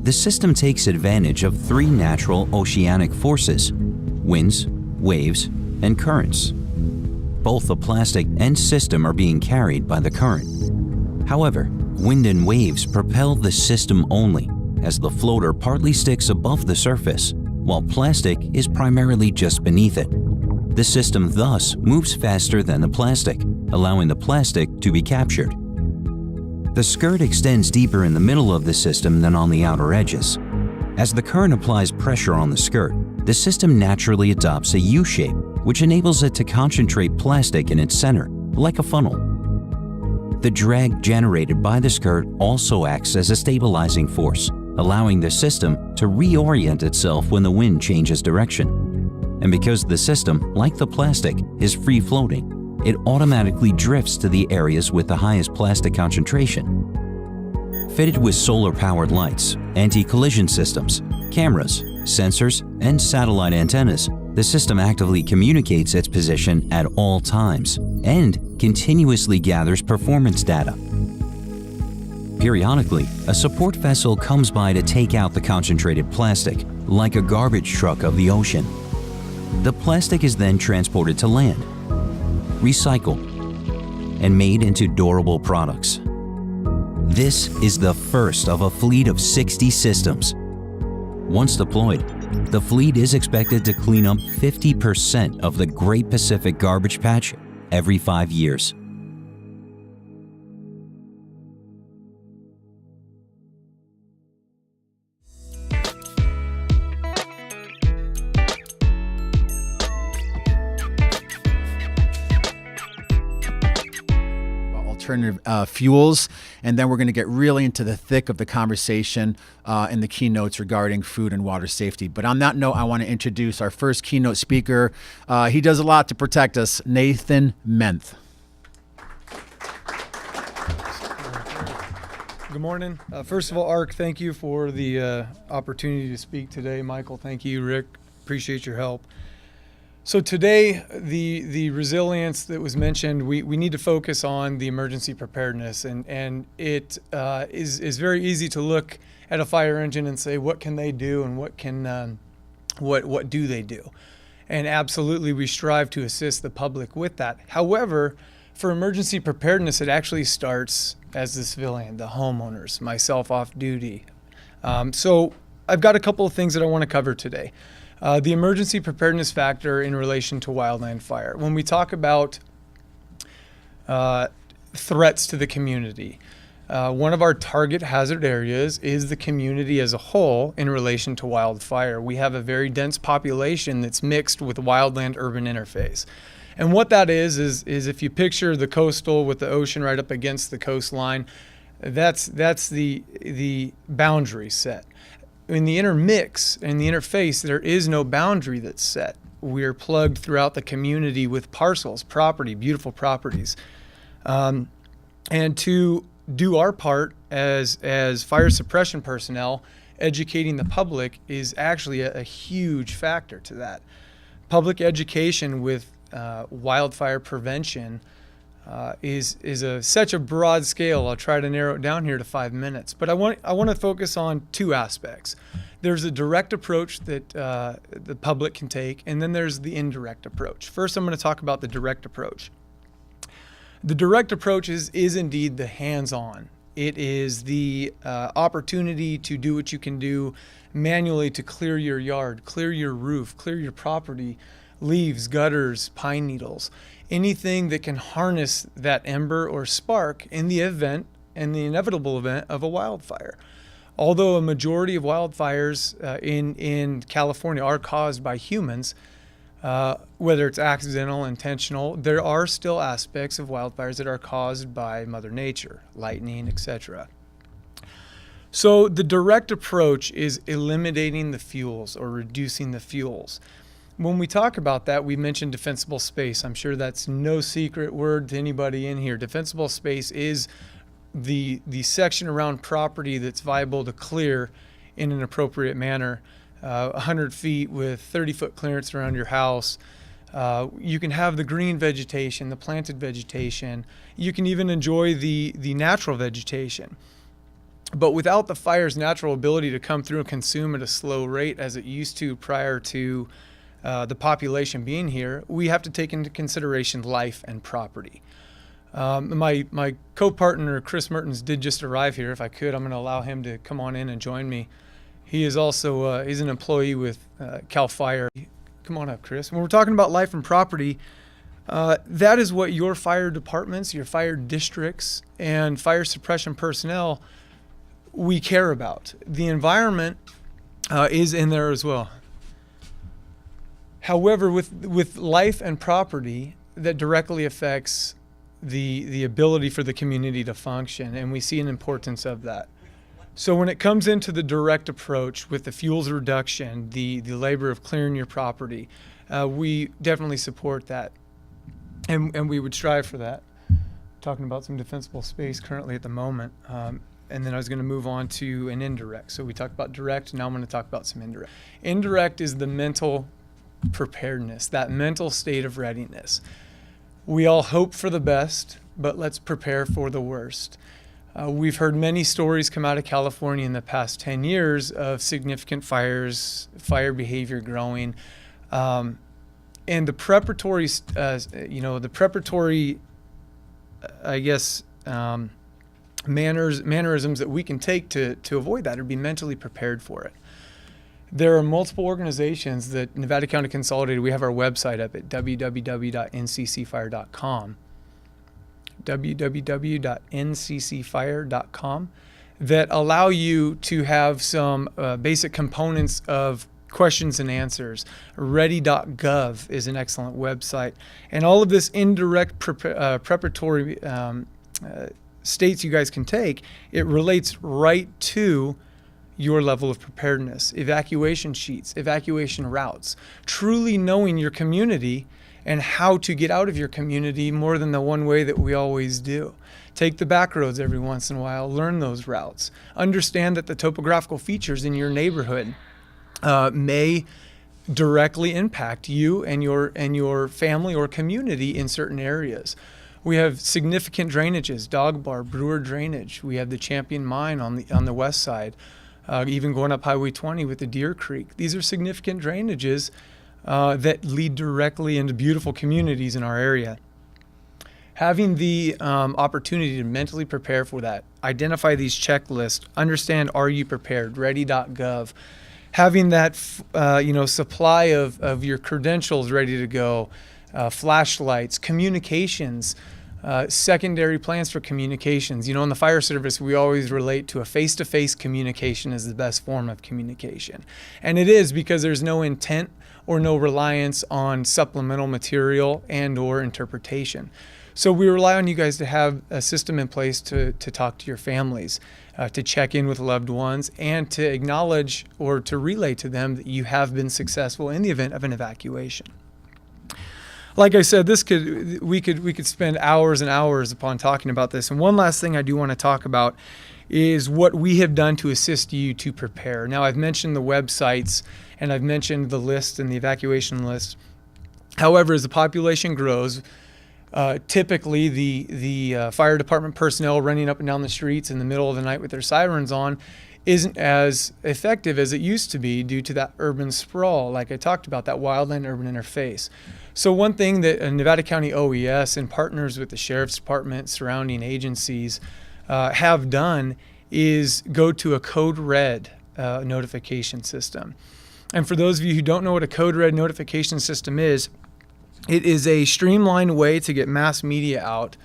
The system takes advantage of 3 natural oceanic forces: winds, waves, and currents. Both the plastic and system are being carried by the current. However, wind and waves propel the system only, as the floater partly sticks above the surface, while plastic is primarily just beneath it. The system thus moves faster than the plastic, allowing the plastic to be captured. The skirt extends deeper in the middle of the system than on the outer edges. As the current applies pressure on the skirt, the system naturally adopts a U shape, which enables it to concentrate plastic in its center, like a funnel. The drag generated by the skirt also acts as a stabilizing force, allowing the system to reorient itself when the wind changes direction. And because the system, like the plastic, is free-floating, it automatically drifts to the areas with the highest plastic concentration. Fitted with solar-powered lights, anti-collision systems, cameras, sensors, and satellite antennas, the system actively communicates its position at all times and continuously gathers performance data. Periodically, a support vessel comes by to take out the concentrated plastic, like a garbage truck of the ocean. The plastic is then transported to land, recycled, and made into durable products. This is the first of a fleet of 60 systems. Once deployed, the fleet is expected to clean up 50% of the Great Pacific Garbage Patch every 5 years. alternative fuels, and then we're going to get really into the thick of the conversation and the keynotes regarding food and water safety. But on that note, I want to introduce our first keynote speaker. He does a lot to protect us, Nathan Menth. Good morning. First of all, Ark, thank you for the opportunity to speak today. Michael, thank you. Rick, appreciate your help. So today, the resilience that was mentioned, we need to focus on the emergency preparedness, and it is very easy to look at a fire engine and say, what can they do, and what do they do? And absolutely, we strive to assist the public with that. However, for emergency preparedness, it actually starts as the civilian, the homeowners, myself off duty. So I've got a couple of things that I want to cover today. The emergency preparedness factor in relation to wildland fire. When we talk about threats to the community, one of our target hazard areas is the community as a whole in relation to wildfire. We have a very dense population that's mixed with wildland-urban interface. And what that is if you picture the coastal with the ocean right up against the coastline, that's the boundary set. In the intermix, in the interface, there is no boundary that's set. We're plugged throughout the community with parcels, property, beautiful properties. And to do our part as fire suppression personnel, educating the public is actually a huge factor to that. Public education with wildfire prevention is such a broad scale. I'll try to narrow it down here to 5 minutes. But I want to focus on two aspects. There's a direct approach that the public can take, and then there's the indirect approach. First, I'm going to talk about the direct approach. The direct approach is indeed the hands-on. It is the opportunity to do what you can do manually to clear your yard, clear your roof, clear your property, leaves, gutters, pine needles, anything that can harness that ember or spark in the event and the inevitable event of a wildfire. Although a majority of wildfires in California are caused by humans, whether it's accidental, intentional, there are still aspects of wildfires that are caused by Mother Nature, lightning, etc. So the direct approach is eliminating the fuels or reducing the fuels. When we talk about that, we mentioned defensible space. I'm sure that's no secret word to anybody in here. Defensible space is the section around property that's viable to clear in an appropriate manner. 100 feet with 30-foot clearance around your house. You can have the green vegetation, the planted vegetation. You can even enjoy the natural vegetation. But without the fire's natural ability to come through and consume at a slow rate as it used to prior to the population being here, we have to take into consideration life and property. My co-partner, Chris Mertens, did just arrive here. If I could, I'm going to allow him to come on in and join me. He is also he's an employee with CAL FIRE. Come on up, Chris. When we're talking about life and property, that is what your fire departments, your fire districts, and fire suppression personnel, we care about. The environment is in there as well. However, with life and property, that directly affects the ability for the community to function, and we see an importance of that. So when it comes into the direct approach with the fuels reduction, the labor of clearing your property, we definitely support that, and we would strive for that. Talking about some defensible space currently at the moment, and then I was going to move on to an indirect. So we talked about direct, now I'm going to talk about some indirect. Indirect is the mental preparedness, that mental state of readiness. We all hope for the best, but let's prepare for the worst. We've heard many stories come out of California in the past 10 years of significant fires, fire behavior growing, and the preparatory, mannerisms that we can take to avoid that or be mentally prepared for it. There are multiple organizations that Nevada County Consolidated, we have our website up at www.nccfire.com, www.nccfire.com, that allow you to have some basic components of questions and answers. Ready.gov is an excellent website. And all of this indirect preparatory states you guys can take, it relates right to your level of preparedness, evacuation sheets, evacuation routes, truly knowing your community and how to get out of your community more than the one way that we always do. Take the back roads every once in a while, learn those routes. Understand that the topographical features in your neighborhood may directly impact you and your family or community in certain areas. We have significant drainages, Dog Bar, Brewer drainage. We have the Champion Mine on the west side. Even going up Highway 20 with the Deer Creek. These are significant drainages that lead directly into beautiful communities in our area. Having the opportunity to mentally prepare for that, identify these checklists, understand are you prepared, ready.gov, having that supply of your credentials ready to go, flashlights, communications, secondary plans for communications. In the fire service, we always relate to a face-to-face communication as the best form of communication. And it is because there's no intent or no reliance on supplemental material and or interpretation. So we rely on you guys to have a system in place to talk to your families, to check in with loved ones, and to acknowledge or to relay to them that you have been successful in the event of an evacuation. Like I said, we could spend hours and hours upon talking about this. And one last thing I do want to talk about is what we have done to assist you to prepare. Now, I've mentioned the websites and I've mentioned the list and the evacuation list. However, as the population grows, typically the fire department personnel running up and down the streets in the middle of the night with their sirens on isn't as effective as it used to be due to that urban sprawl, like I talked about, that wildland-urban interface. So one thing that Nevada County OES and partners with the Sheriff's Department, surrounding agencies, have done is go to a code red notification system. And for those of you who don't know what a code red notification system is, it is a streamlined way to get mass media out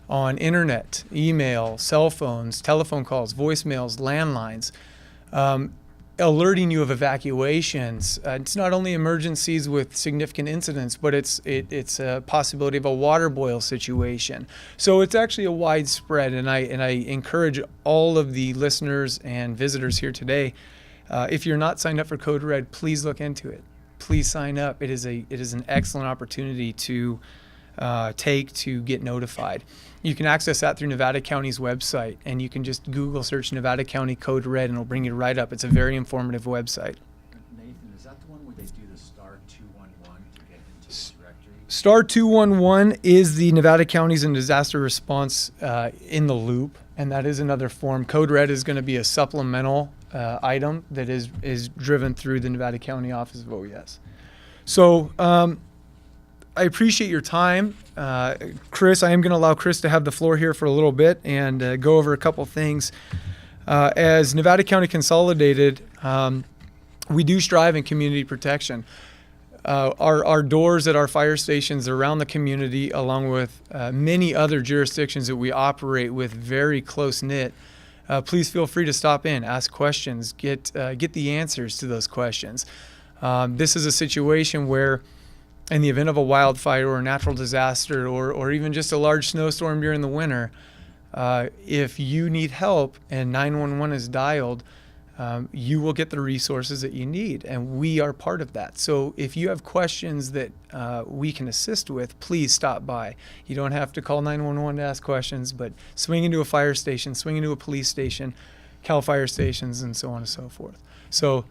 on internet, email, cell phones, telephone calls, voicemails, landlines, alerting you of evacuations. It's not only emergencies with significant incidents, but it's a possibility of a water boil situation. So it's actually a widespread, and I encourage all of the listeners and visitors here today, if you're not signed up for Code Red, please look into it. Please sign up. It is an excellent opportunity to take to get notified. You can access that through Nevada County's website, and you can just Google search Nevada County Code Red and it'll bring you right up. It's a very informative website. Nathan, is that the one where they do the star 211 to get into the directory? Star 211 is the Nevada County's and disaster response in the loop, and that is another form. Code Red is going to be a supplemental item that is driven through the Nevada County Office of OES. So I appreciate your time. Chris, I am going to allow Chris to have the floor here for a little bit and go over a couple things. As Nevada County Consolidated, we do strive in community protection. Our doors at our fire stations around the community, along with many other jurisdictions that we operate with, very close-knit. Please feel free to stop in, ask questions, get the answers to those questions. This is a situation where, in the event of a wildfire or a natural disaster or even just a large snowstorm during the winter, if you need help and 911 is dialed, you will get the resources that you need, and we are part of that. So if you have questions that we can assist with, please stop by. You don't have to call 911 to ask questions, but swing into a fire station, swing into a police station, CAL FIRE stations, and so on and so forth. So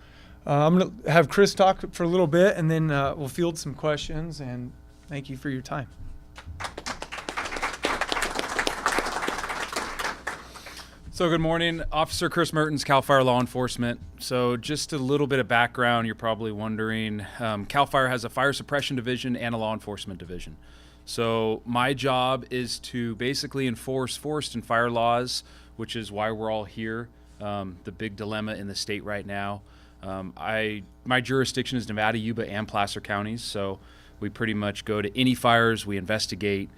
I'm going to have Chris talk for a little bit, and then we'll field some questions, and thank you for your time. So good morning, Officer Chris Mertens, CAL FIRE Law Enforcement. So just a little bit of background, you're probably wondering, CAL FIRE has a fire suppression division and a law enforcement division. So my job is to basically enforce forest and fire laws, which is why we're all here, the big dilemma in the state right now. My jurisdiction is Nevada, Yuba, and Placer counties, so we pretty much go to any fires, we investigate,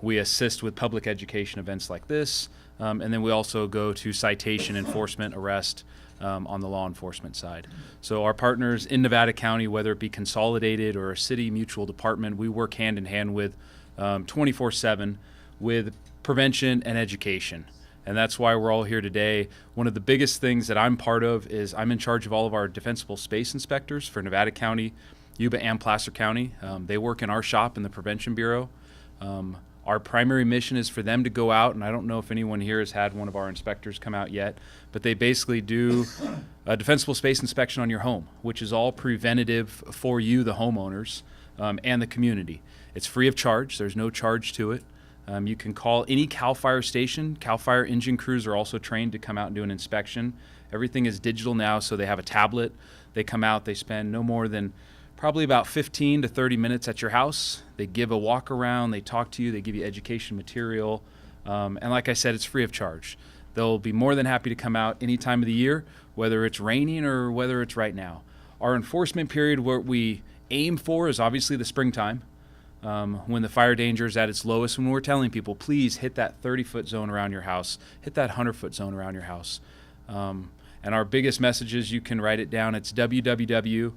we assist with public education events like this, and then we also go to citation, enforcement, arrest on the law enforcement side. So our partners in Nevada County, whether it be consolidated or a city mutual department, we work hand in hand with 24/7 with prevention, and education. And that's why we're all here today. One of the biggest things that I'm part of is I'm in charge of all of our defensible space inspectors for Nevada County, Yuba, and Placer County. They work in our shop in the Prevention Bureau. Our primary mission is for them to go out, and I don't know if anyone here has had one of our inspectors come out yet, but they basically do a defensible space inspection on your home, which is all preventative for you, the homeowners, and the community. It's free of charge. There's no charge to it. You can call any CAL FIRE station. CAL FIRE engine crews are also trained to come out and do an inspection. Everything is digital now, so they have a tablet. They come out, they spend no more than probably about 15 to 30 minutes at your house. They give a walk around, they talk to you, they give you education material. And like I said, it's free of charge. They'll be more than happy to come out any time of the year, whether it's raining or whether it's right now. Our enforcement period, what we aim for is obviously the springtime. When the fire danger is at its lowest, when we're telling people, please hit that 30-foot zone around your house, hit that 100-foot zone around your house. And our biggest messages, you can write it down, it's www.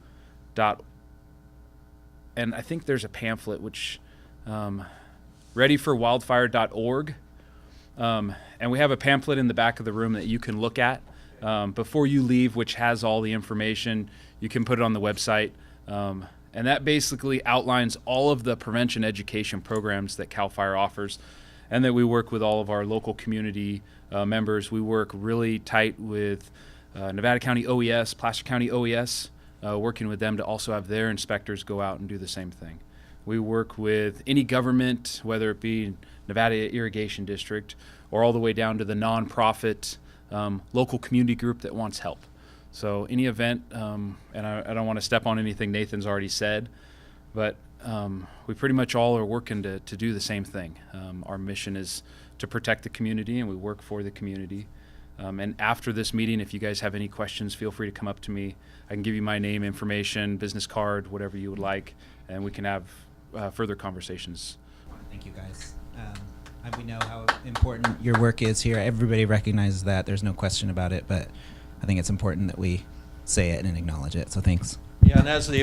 And I think there's a pamphlet, which readyforwildfire.org. And we have a pamphlet in the back of the room that you can look at before you leave, which has all the information. You can put it on the website. And that basically outlines all of the prevention education programs that CAL FIRE offers, and that we work with all of our local community members. We work really tight with Nevada County OES, Placer County OES, working with them to also have their inspectors go out and do the same thing. We work with any government, whether it be Nevada Irrigation District or all the way down to the nonprofit local community group that wants help. So any event, and I don't want to step on anything Nathan's already said, but we pretty much all are working to do the same thing. Our mission is to protect the community, and we work for the community. And after this meeting, if you guys have any questions, feel free to come up to me. I can give you my name, information, business card, whatever you would like, and we can have further conversations. Thank you, guys. We know how important your work is here. Everybody recognizes that. There's no question about it, but I think it's important that we say it and acknowledge it. So thanks. Yeah, and as the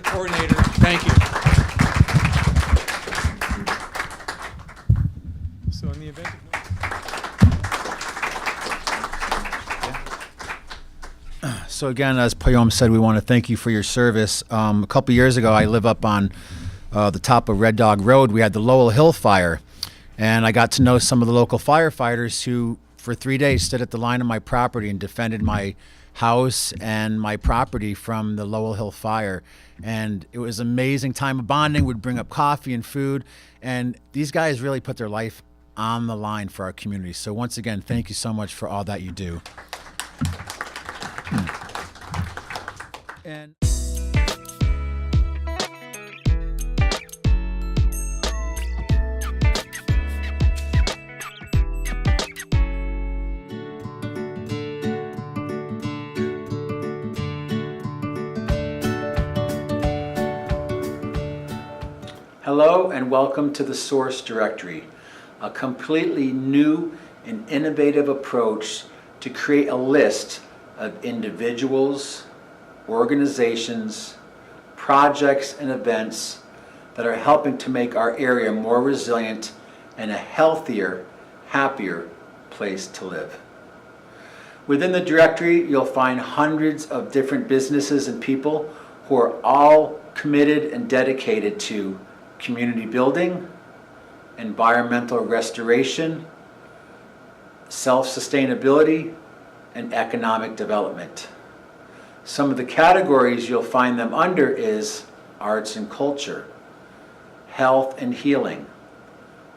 coordinator, thank you. So in the event So again, as Payom said, we want to thank you for your service. A couple years ago, I live up on the top of Red Dog Road. We had the Lowell Hill fire, and I got to know some of the local firefighters who, for 3 days, stood at the line of my property and defended my house and my property from the Lowell Hill fire. And it was an amazing time of bonding. We'd bring up coffee and food, and these guys really put their life on the line for our community. So once again, thank you so much for all that you do. And hello and welcome to the Source Directory, a completely new and innovative approach to create a list of individuals, organizations, projects, and events that are helping to make our area more resilient and a healthier, happier place to live. Within the directory, you'll find hundreds of different businesses and people who are all committed and dedicated to community building, environmental restoration, self-sustainability, and economic development. Some of the categories you'll find them under is arts and culture, health and healing,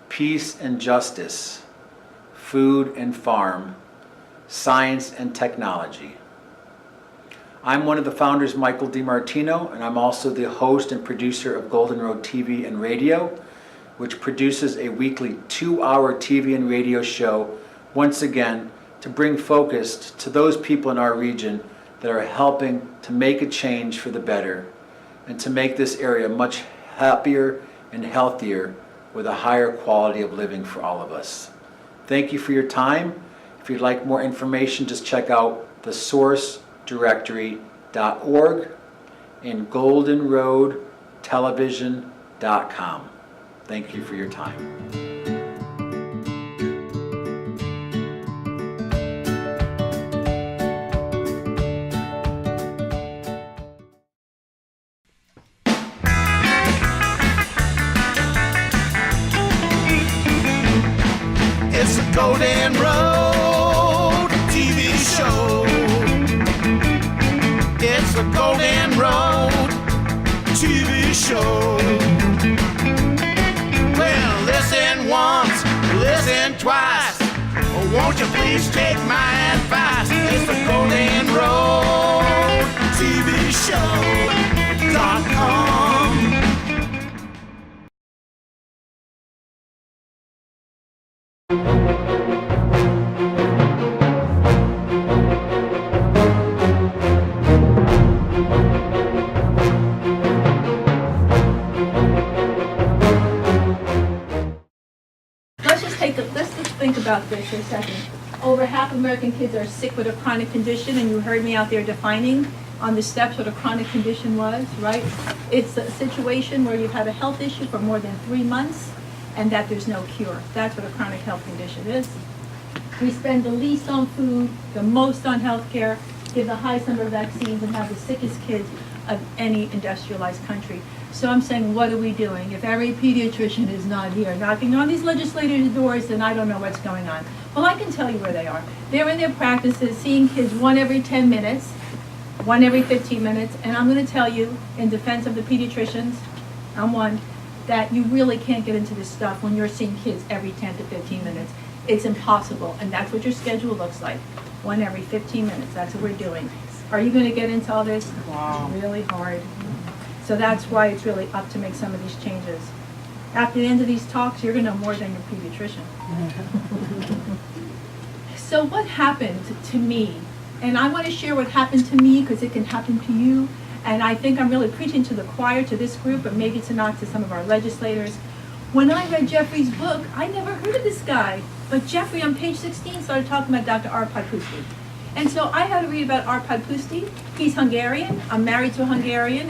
peace and justice, food and farm, science and technology. I'm one of the founders, Michael DiMartino, and I'm also the host and producer of Golden Road TV and Radio, which produces a weekly 2-hour TV and radio show, once again, to bring focus to those people in our region that are helping to make a change for the better and to make this area much happier and healthier with a higher quality of living for all of us. Thank you for your time. If you'd like more information, just check out thesourcedirectory.org and goldenroadtelevision.com. Thank you for your time. Golden Road TV show. It's a Golden Road TV show. Well, listen once, listen twice. Oh, won't you please take my advice? It's the Golden Road TV show.com. Let's just think about this for a second. Over half of American kids are sick with a chronic condition, and you heard me out there defining on the steps what a chronic condition was, right? It's a situation where you've had a health issue for more than 3 months and that there's no cure. That's what a chronic health condition is. We spend the least on food, the most on health care, give the highest number of vaccines, and have the sickest kids of any industrialized country. So I'm saying, what are we doing? If every pediatrician is not here knocking on these legislators' doors, then I don't know what's going on. Well, I can tell you where they are. They're in their practices seeing kids 1 every 10 minutes, 1 every 15 minutes, and I'm going to tell you, in defense of the pediatricians, I'm one, that you really can't get into this stuff when you're seeing kids every 10 to 15 minutes. It's impossible, and that's what your schedule looks like. 1 every 15 minutes, that's what we're doing. Are you going to get into all this? Wow. It's really hard. So that's why it's really up to make some of these changes. After the end of these talks, you're going to know more than your pediatrician. So what happened to me? And I want to share what happened to me because it can happen to you. And I think I'm really preaching to the choir, to this group, but maybe to not to some of our legislators. When I read Jeffrey's book, I never heard of this guy. But Jeffrey, on page 16, started talking about Dr. Arpad Pusztai. And so I had to read about Arpad Pusztai. He's Hungarian. I'm married to a Hungarian.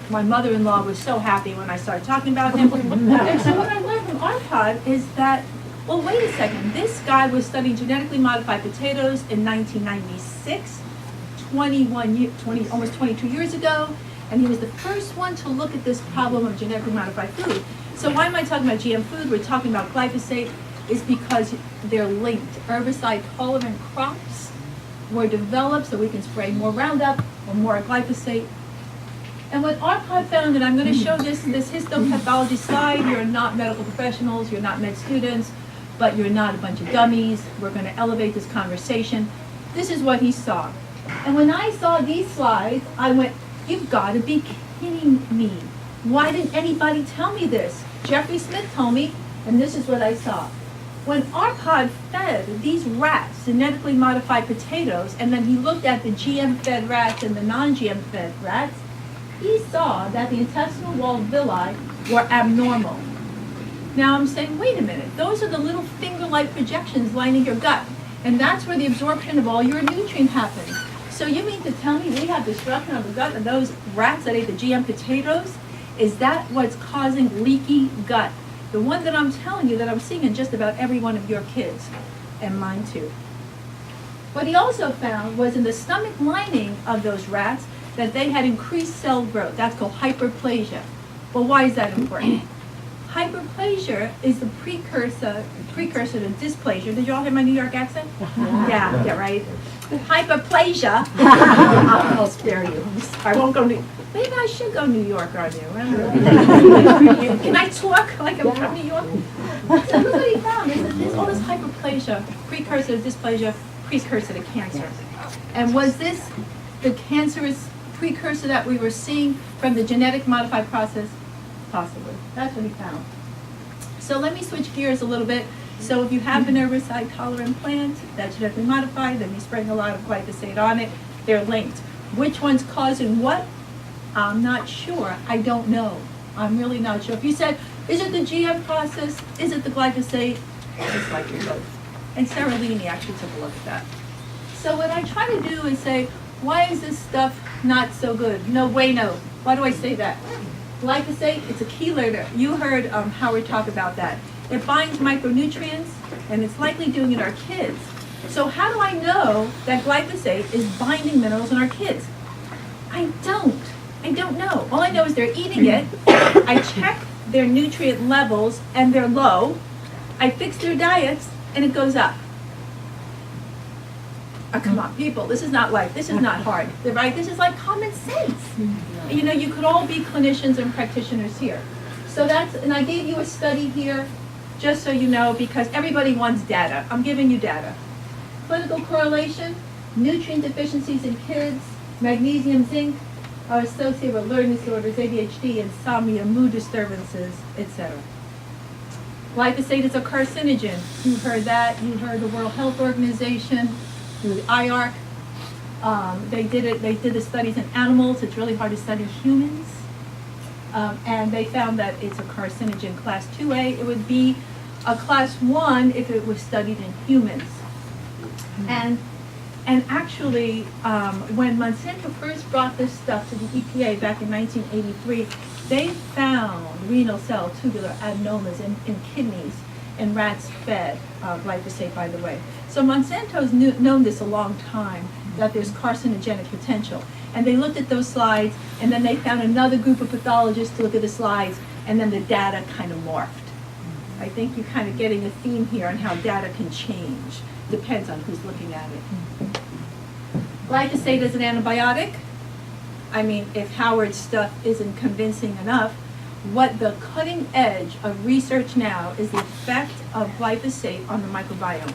My mother-in-law was so happy when I started talking about him. And so what I learned from Arpad is that, well, wait a second. This guy was studying genetically modified potatoes in 1996, almost 22 years ago. And he was the first one to look at this problem of genetically modified food. So why am I talking about GM food? We're talking about glyphosate. Is because they're linked. Herbicide-tolerant crops were developed so we can spray more Roundup or more glyphosate. And what Arpad found, and I'm going to show this histopathology slide, you're not medical professionals, you're not med students, but you're not a bunch of dummies. We're going to elevate this conversation. This is what he saw. And when I saw these slides, I went, you've got to be kidding me. Why didn't anybody tell me this? Jeffrey Smith told me, and this is what I saw. When Arpad fed these rats genetically modified potatoes, and then he looked at the GM-fed rats and the non-GM-fed rats, he saw that the intestinal wall villi were abnormal. Now I'm saying, wait a minute, those are the little finger-like projections lining your gut, and that's where the absorption of all your nutrient happens. So you mean to tell me we have destruction of the gut of those rats that ate the GM potatoes? Is that what's causing leaky gut? The one that I'm telling you that I'm seeing in just about every one of your kids, and mine too. What he also found was in the stomach lining of those rats that they had increased cell growth. That's called hyperplasia. Well, why is that important? Hyperplasia is the precursor to dysplasia. Did you all hear my New York accent? Yeah, right. Hyperplasia. I'll spare you. I won't go to. Maybe I should go New York on you. Can I talk like I'm from New York? So look what he found. There's all this hyperplasia, precursor to dysplasia, precursor to cancer. And was this the cancerous precursor that we were seeing from the genetic modified process? Possibly. That's what he found. So let me switch gears a little bit. So if you have an herbicide tolerant plant that's genetically modified, then you're spraying a lot of glyphosate on it, they're linked. Which one's causing what? I'm not sure. I don't know. I'm really not sure. If you said, is it the GM process? Is it the glyphosate? It's likely both. And Sarah Leaney actually took a look at that. So what I try to do is say, why is this stuff not so good? No way, no. Why do I say that? Glyphosate, it's a chelator. You heard Howard talk about that. It binds micronutrients, and it's likely doing it in our kids. So how do I know that glyphosate is binding minerals in our kids? I don't know. All I know is they're eating it. I check their nutrient levels, and they're low. I fix their diets, and it goes up. Oh, come on, people, this is not hard, right? This is like common sense. You know, you could all be clinicians and practitioners here. So and I gave you a study here, just so you know, because everybody wants data. I'm giving you data. Clinical correlation, nutrient deficiencies in kids, magnesium, zinc, are associated with learning disorders, ADHD, insomnia, mood disturbances, etc. Glyphosate is a carcinogen. You heard that. You heard the World Health Organization, the IARC. They did the studies in animals. It's really hard to study humans. And they found that it's a carcinogen class 2A. It would be a class 1 if it was studied in humans. And actually, when Monsanto first brought this stuff to the EPA back in 1983, they found renal cell tubular adenomas in kidneys in rats fed glyphosate, by the way. So Monsanto's known this a long time, that there's carcinogenic potential. And they looked at those slides, and then they found another group of pathologists to look at the slides, and then the data kind of morphed. I think you're kind of getting a theme here on how data can change. Depends on who's looking at it. Glyphosate is an antibiotic. I mean, if Howard's stuff isn't convincing enough, what the cutting edge of research now is the effect of glyphosate on the microbiome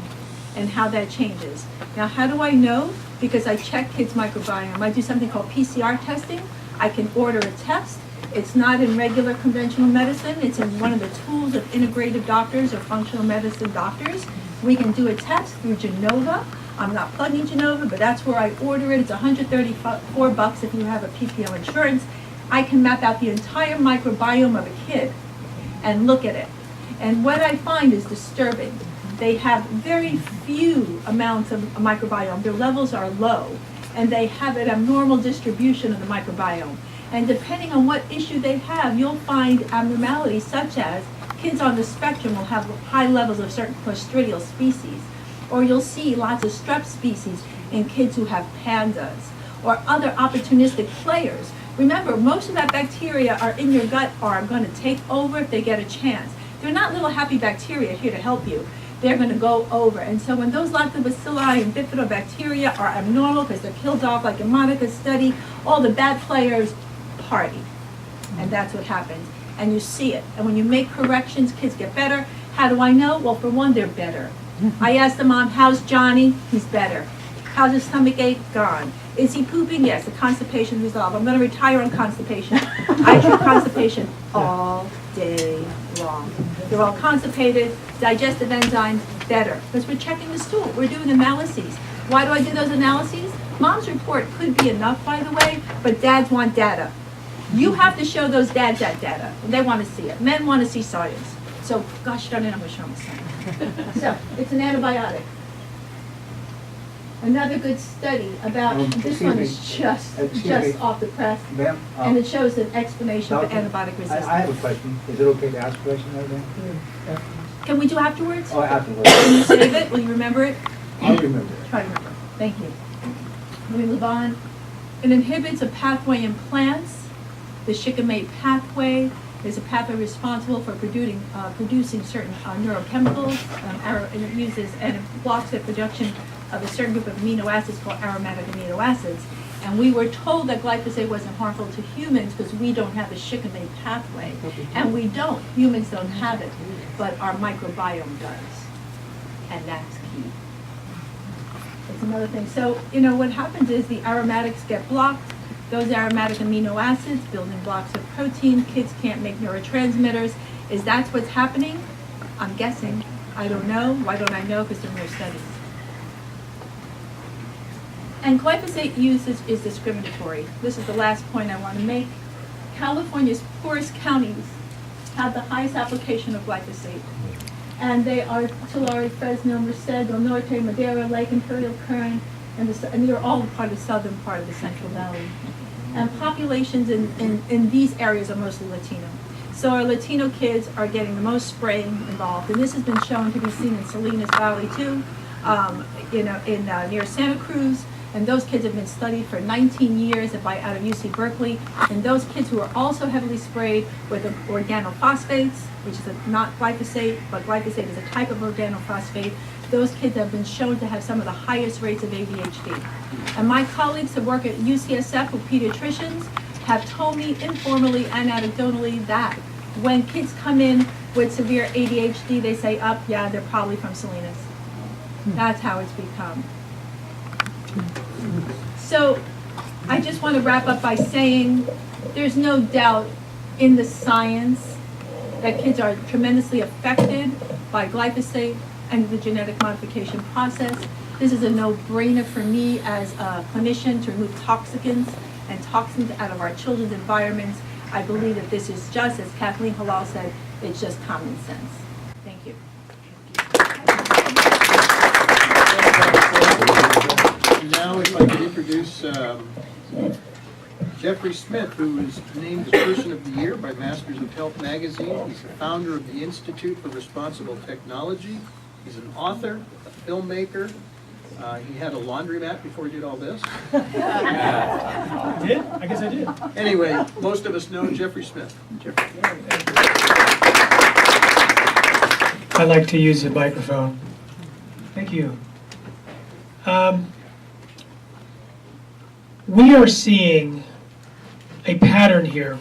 and how that changes. Now, how do I know? Because I check kids' microbiome. I do something called PCR testing. I can order a test. It's not in regular conventional medicine. It's in one of the tools of integrative doctors or functional medicine doctors. We can do a test through Genova. I'm not plugging Genova, but that's where I order it. It's $134 if you have a PPO insurance. I can map out the entire microbiome of a kid and look at it. And what I find is disturbing. They have very few amounts of microbiome. Their levels are low, and they have an abnormal distribution of the microbiome. And depending on what issue they have, you'll find abnormalities such as kids on the spectrum will have high levels of certain Clostridial species, or you'll see lots of strep species in kids who have pandas, or other opportunistic players. Remember, most of that bacteria are in your gut or are going to take over if they get a chance. They're not little happy bacteria here to help you. They're going to go over. And so when those lactobacilli and bifidobacteria are abnormal because they're killed off, like in Monica's study, all the bad players party. And that's what happens. And you see it. And when you make corrections, kids get better. How do I know? Well, for one, they're better. I asked the mom, how's Johnny? He's better. How's his stomach ache? Gone. Is he pooping? Yes, the constipation resolved. I'm going to retire on constipation. I treat constipation all day long. They're all constipated, digestive enzymes, better. Because we're checking the stool. We're doing analyses. Why do I do those analyses? Mom's report could be enough, by the way, but dads want data. You have to show those dads that data. They want to see it. Men want to see science. So, gosh darn it, I'm going to show them science. So, it's an antibiotic. Another good study about, this one is just off the press, and it shows an explanation for antibiotic resistance. I have a question. Is it okay to ask a question right now? Can we do afterwards? Oh, afterwards. Can you save it? Will you remember it? I'll remember it. Try to remember. Thank you. Let me move on. It inhibits a pathway in plants, the shikimate pathway. There's a pathway responsible for producing certain neurochemicals, and it blocks the production of a certain group of amino acids called aromatic amino acids. And we were told that glyphosate wasn't harmful to humans because we don't have the shikimate pathway. And we don't. Humans don't have it, but our microbiome does. And that's key. That's another thing. So, what happens is the aromatics get blocked. Those aromatic amino acids, building blocks of protein, kids can't make neurotransmitters. Is that what's happening? I'm guessing. I don't know. Why don't I know? Because there are no studies. And glyphosate use is discriminatory. This is the last point I want to make. California's poorest counties have the highest application of glyphosate. And they are Tulare, Fresno, Merced, Del Norte, Madera, Lake Imperial, Kern, and they're all part of the southern part of the Central Valley. And populations in these areas are mostly Latino. So our Latino kids are getting the most spraying involved. And this has been shown to be seen in Salinas Valley too, near Santa Cruz. And those kids have been studied for 19 years out of UC Berkeley. And those kids who are also heavily sprayed with organophosphates, which is not glyphosate, but glyphosate is a type of organophosphate, those kids have been shown to have some of the highest rates of ADHD. And my colleagues who work at UCSF with pediatricians have told me informally and anecdotally that when kids come in with severe ADHD, they say, yeah, they're probably from Salinas. That's how it's become. So I just want to wrap up by saying there's no doubt in the science that kids are tremendously affected by glyphosate and the genetic modification process. This is a no-brainer for me as a clinician to remove toxicants and toxins out of our children's environments. I believe that this is just, as Kathleen Halal said, it's just common sense. Thank you. Now, if I could introduce Jeffrey Smith, who is named the Person of the Year by Masters of Health magazine. He's the founder of the Institute for Responsible Technology. He's an author, a filmmaker. He had a laundromat before he did all this. I did? I guess I did. Anyway, most of us know Jeffrey Smith. Jeffrey. I like to use the microphone. Thank you. We are seeing a pattern here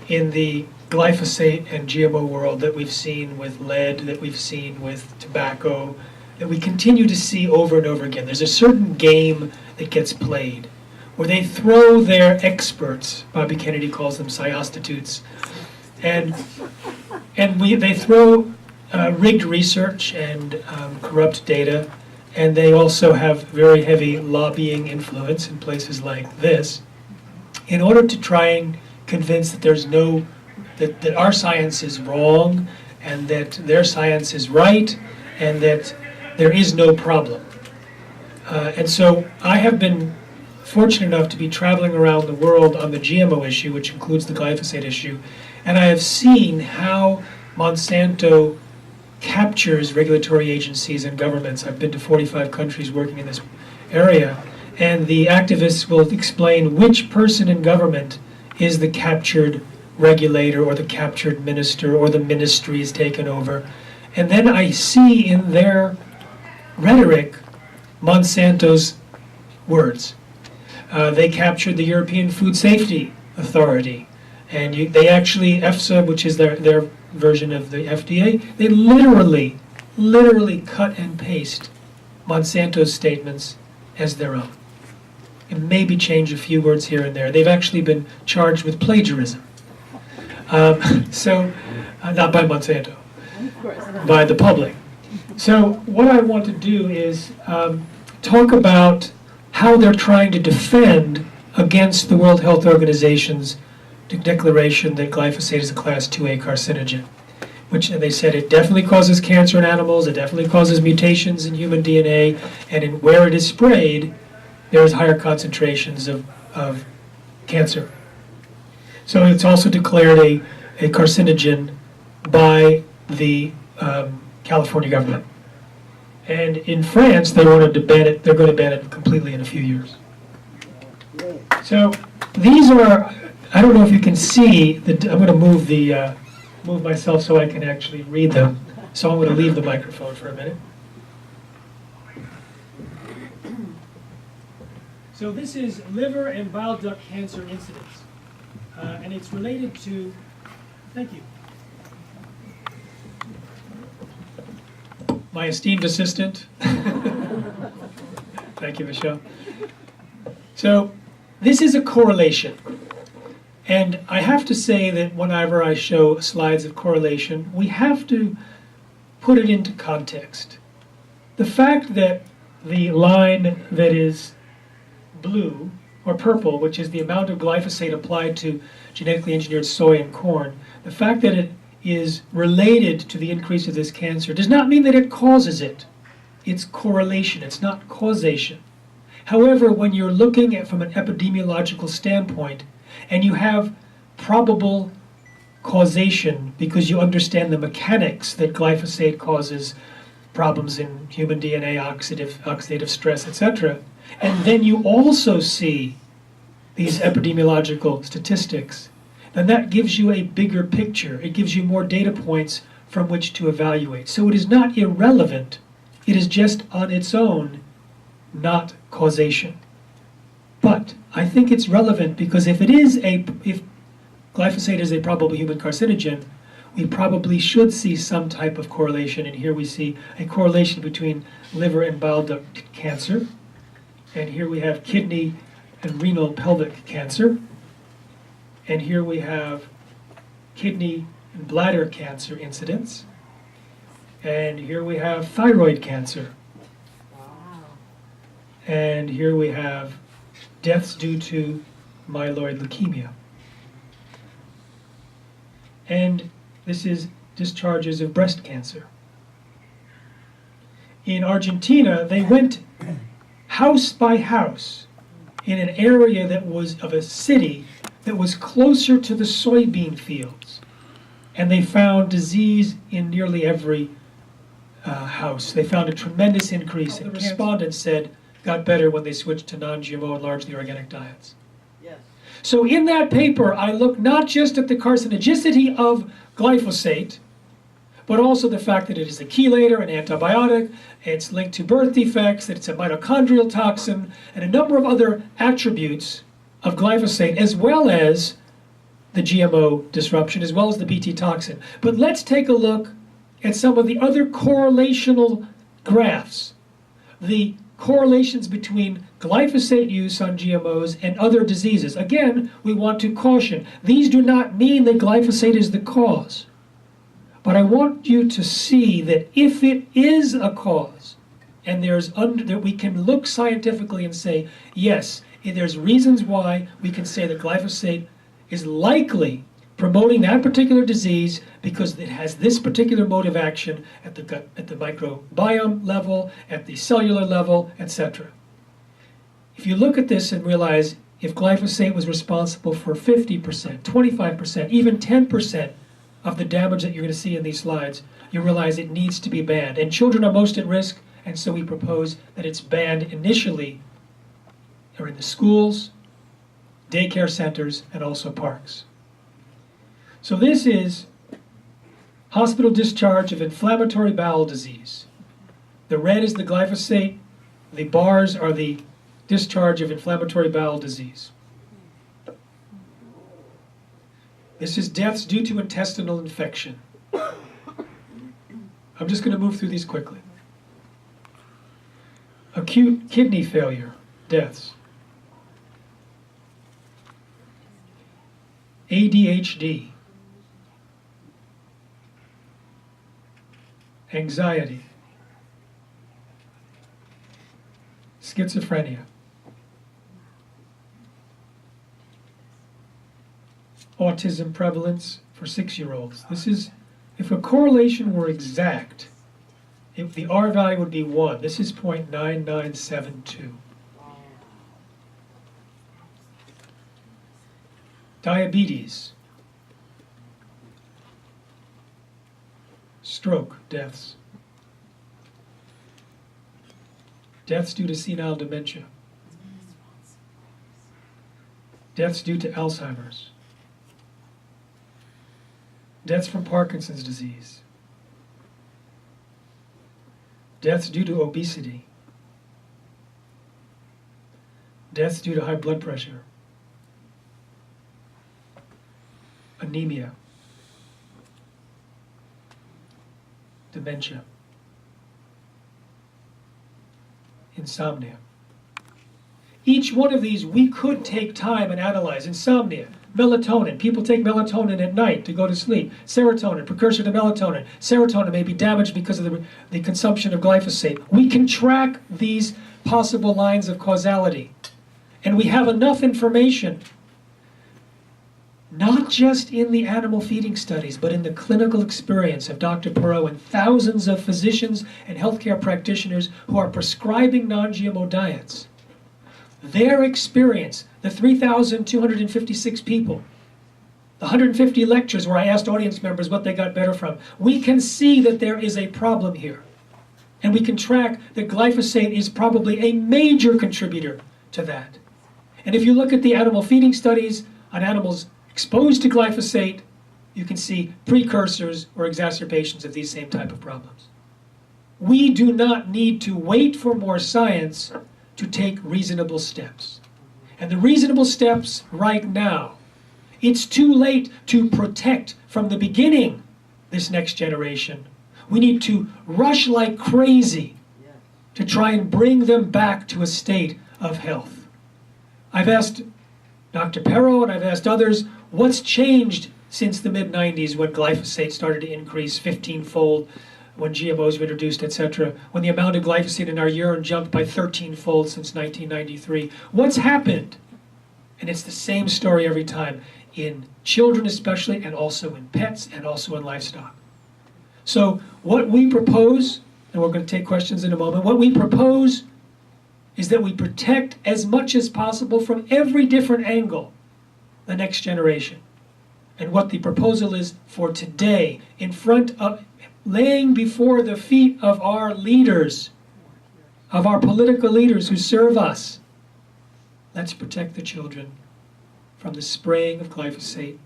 in the glyphosate and GMO world that we've seen with lead, that we've seen with tobacco, that we continue to see over and over again. There's a certain game that gets played where they throw their experts, Bobby Kennedy calls them cyostitutes, and they throw rigged research and corrupt data, and they also have very heavy lobbying influence in places like this, in order to try and convince that there's no, that our science is wrong, and that their science is right, and that there is no problem. And so I have been fortunate enough to be traveling around the world on the GMO issue, which includes the glyphosate issue, and I have seen how Monsanto captures regulatory agencies and governments. I've been to 45 countries working in this area, and the activists will explain which person in government is the captured regulator or the captured minister or the ministry is taken over. And then I see in their rhetoric Monsanto's words. They captured the European Food Safety Authority, and they actually, EFSA, which is their version of the FDA, they literally cut and paste Monsanto's statements as their own. And maybe change a few words here and there. They've actually been charged with plagiarism. Not by Monsanto, by the public. So what I want to do is talk about how they're trying to defend against the World Health Organization's declaration that glyphosate is a class 2A carcinogen, which they said it definitely causes cancer in animals, it definitely causes mutations in human DNA, and where it is sprayed, there's higher concentrations of cancer. So it's also declared a carcinogen by the California government. And in France, they want to ban it. They're going to ban it completely in a few years. So these are, I don't know if you can see, I'm going to move myself so I can actually read them. So I'm going to leave the microphone for a minute. So this is liver and bile duct cancer incidence. And it's related to, thank you, my esteemed assistant. Thank you, Michelle. So this is a correlation. And I have to say that whenever I show slides of correlation, we have to put it into context. The fact that the line that is blue or purple, which is the amount of glyphosate applied to genetically engineered soy and corn, the fact that it is related to the increase of this cancer does not mean that it causes it. It's correlation, it's not causation. However, when you're looking at from an epidemiological standpoint and you have probable causation because you understand the mechanics that glyphosate causes problems in human DNA, oxidative stress, etc. And then you also see these epidemiological statistics, then that gives you a bigger picture. It gives you more data points from which to evaluate. So it is not irrelevant. It is just on its own not causation. But I think it's relevant because if glyphosate is a probable human carcinogen, we probably should see some type of correlation. And here we see a correlation between liver and bile duct cancer. And here we have kidney and renal pelvic cancer. And here we have kidney and bladder cancer incidence. And here we have thyroid cancer. And here we have deaths due to myeloid leukemia. And this is discharges of breast cancer. In Argentina, they went house by house in an area that was of a city that was closer to the soybean fields. And they found disease in nearly every house. They found a tremendous increase. The respondents said got better when they switched to non-GMO and largely organic diets. Yes. So in that paper, I looked not just at the carcinogenicity of glyphosate, but also the fact that it is a chelator, an antibiotic, it's linked to birth defects, that it's a mitochondrial toxin, and a number of other attributes of glyphosate, as well as the GMO disruption, as well as the Bt toxin. But let's take a look at some of the other correlational graphs. The correlations between glyphosate use on GMOs and other diseases. Again, we want to caution. These do not mean that glyphosate is the cause. But I want you to see that if it is a cause, and that we can look scientifically and say, yes, there's reasons why we can say that glyphosate is likely promoting that particular disease because it has this particular mode of action at the gut, at the microbiome level, at the cellular level, etc. If you look at this and realize if glyphosate was responsible for 50%, 25%, even 10% of the damage that you're going to see in these slides, you realize it needs to be banned. And children are most at risk, and so we propose that it's banned initially or in the schools, daycare centers, and also parks. So this is hospital discharge of inflammatory bowel disease. The red is the glyphosate, the bars are the discharge of inflammatory bowel disease. This is deaths due to intestinal infection. I'm just going to move through these quickly. Acute kidney failure, deaths. ADHD. Anxiety. Schizophrenia. Autism prevalence for 6-year-olds. This is, if a correlation were exact, if the R value would be 1. This is 0.9972. Diabetes. Stroke deaths. Deaths due to senile dementia. Deaths due to Alzheimer's. Deaths from Parkinson's disease. Deaths due to obesity. Deaths due to high blood pressure. Anemia. Dementia. Insomnia. Each one of these we could take time and analyze. Insomnia, melatonin. People take melatonin at night to go to sleep. Serotonin, precursor to melatonin. Serotonin may be damaged because of the consumption of glyphosate. We can track these possible lines of causality. And we have enough information, not just in the animal feeding studies, but in the clinical experience of Dr. Perot and thousands of physicians and healthcare practitioners who are prescribing non-GMO diets. Their experience, the 3,256 people, the 150 lectures where I asked audience members what they got better from, we can see that there is a problem here. And we can track that glyphosate is probably a major contributor to that. And if you look at the animal feeding studies on animals exposed to glyphosate, you can see precursors or exacerbations of these same type of problems. We do not need to wait for more science to take reasonable steps. And the reasonable steps right now, it's too late to protect from the beginning this next generation. We need to rush like crazy to try and bring them back to a state of health. I've asked Dr. Perro and I've asked others, what's changed since the mid-90s when glyphosate started to increase 15-fold, when GMOs were introduced, etc., when the amount of glyphosate in our urine jumped by 13-fold since 1993. What's happened? And it's the same story every time, in children especially, and also in pets, and also in livestock. So what we propose, and we're going to take questions in a moment, what we propose is that we protect as much as possible from every different angle the next generation. And what the proposal is for today, in front of, laying before the feet of our leaders, of our political leaders who serve us, let's protect the children from the spraying of glyphosate,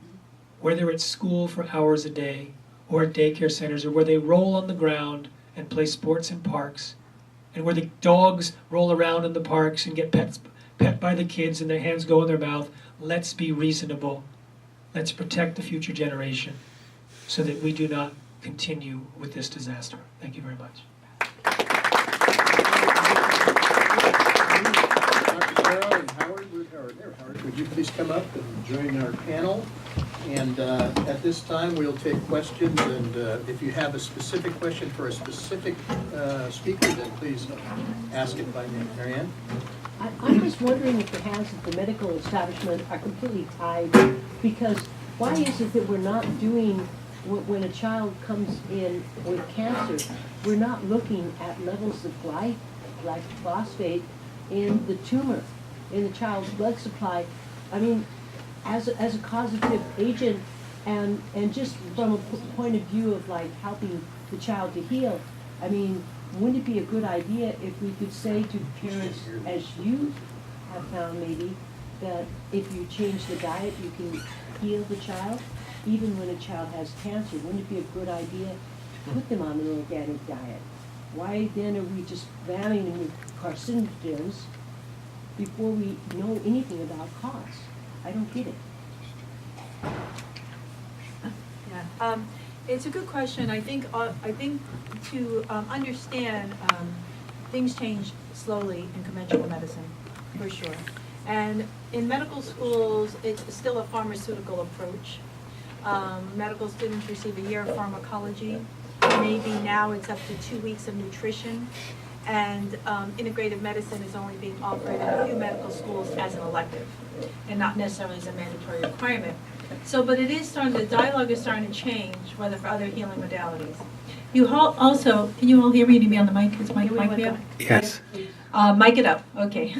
where they're at school for hours a day, or at daycare centers, or where they roll on the ground and play sports in parks, and where the dogs roll around in the parks and get pet by the kids and their hands go in their mouth. Let's be reasonable. Let's protect the future generation so that we do not continue with this disaster. Thank you very much. Dr. Carroll and Howard, would you please come up and join our panel? And at this time, we'll take questions, and if you have a specific question for a specific speaker, then please ask it by name. Marianne? I'm just wondering if the hands of the medical establishment are completely tied, because why is it that we're not doing, when a child comes in with cancer, we're not looking at levels of glyphosate in the tumor, in the child's blood supply? I mean, as a causative agent, and just from a point of view of like helping the child to heal, I mean, wouldn't it be a good idea if we could say to parents, as you have found maybe, that if you change the diet, you can heal the child, even when a child has cancer? Wouldn't it be a good idea to put them on an organic diet? Why then are we just banning them with carcinogens before we know anything about costs? I don't get it. Yeah, it's a good question. I think to understand, things change slowly in conventional medicine, for sure. And in medical schools, it's still a pharmaceutical approach. Medical students receive a year of pharmacology. Maybe now it's up to 2 weeks of nutrition. And integrative medicine is only being offered in a few medical schools as an elective, and not necessarily as a mandatory requirement. So, but it is starting, the dialogue is starting to change, whether for other healing modalities. You also, can you all hear me? You need me on the mic? Is mic me up? Yes. Mic it up, okay.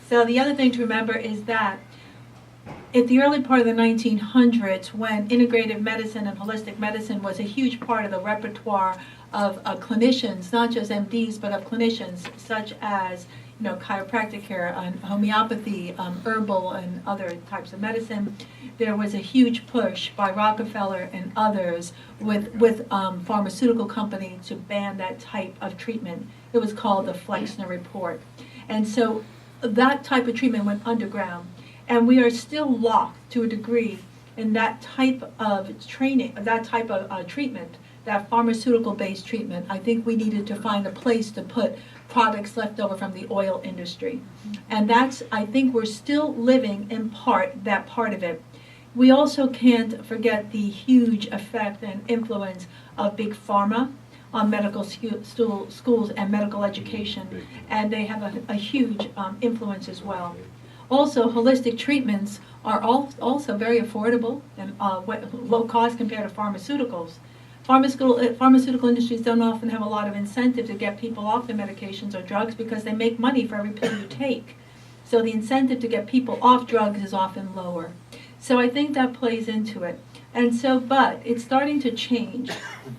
So the other thing to remember is that at the early part of the 1900s, when integrative medicine and holistic medicine was a huge part of the repertoire of clinicians, not just MDs, but of clinicians, such as chiropractic care, homeopathy, herbal, and other types of medicine, there was a huge push by Rockefeller and others with pharmaceutical companies to ban that type of treatment. It was called the Flexner Report. And so that type of treatment went underground. And we are still locked to a degree in that type of training, that type of treatment, that pharmaceutical-based treatment. I think we needed to find a place to put products left over from the oil industry. And that's, I think we're still living in part, that part of it. We also can't forget the huge effect and influence of big pharma on medical schools and medical education. And they have a huge influence as well. Also, holistic treatments are also very affordable and low cost compared to pharmaceuticals. Pharmaceutical industries don't often have a lot of incentive to get people off their medications or drugs because they make money for every pill you take. So the incentive to get people off drugs is often lower. So I think that plays into it. And so, but it's starting to change.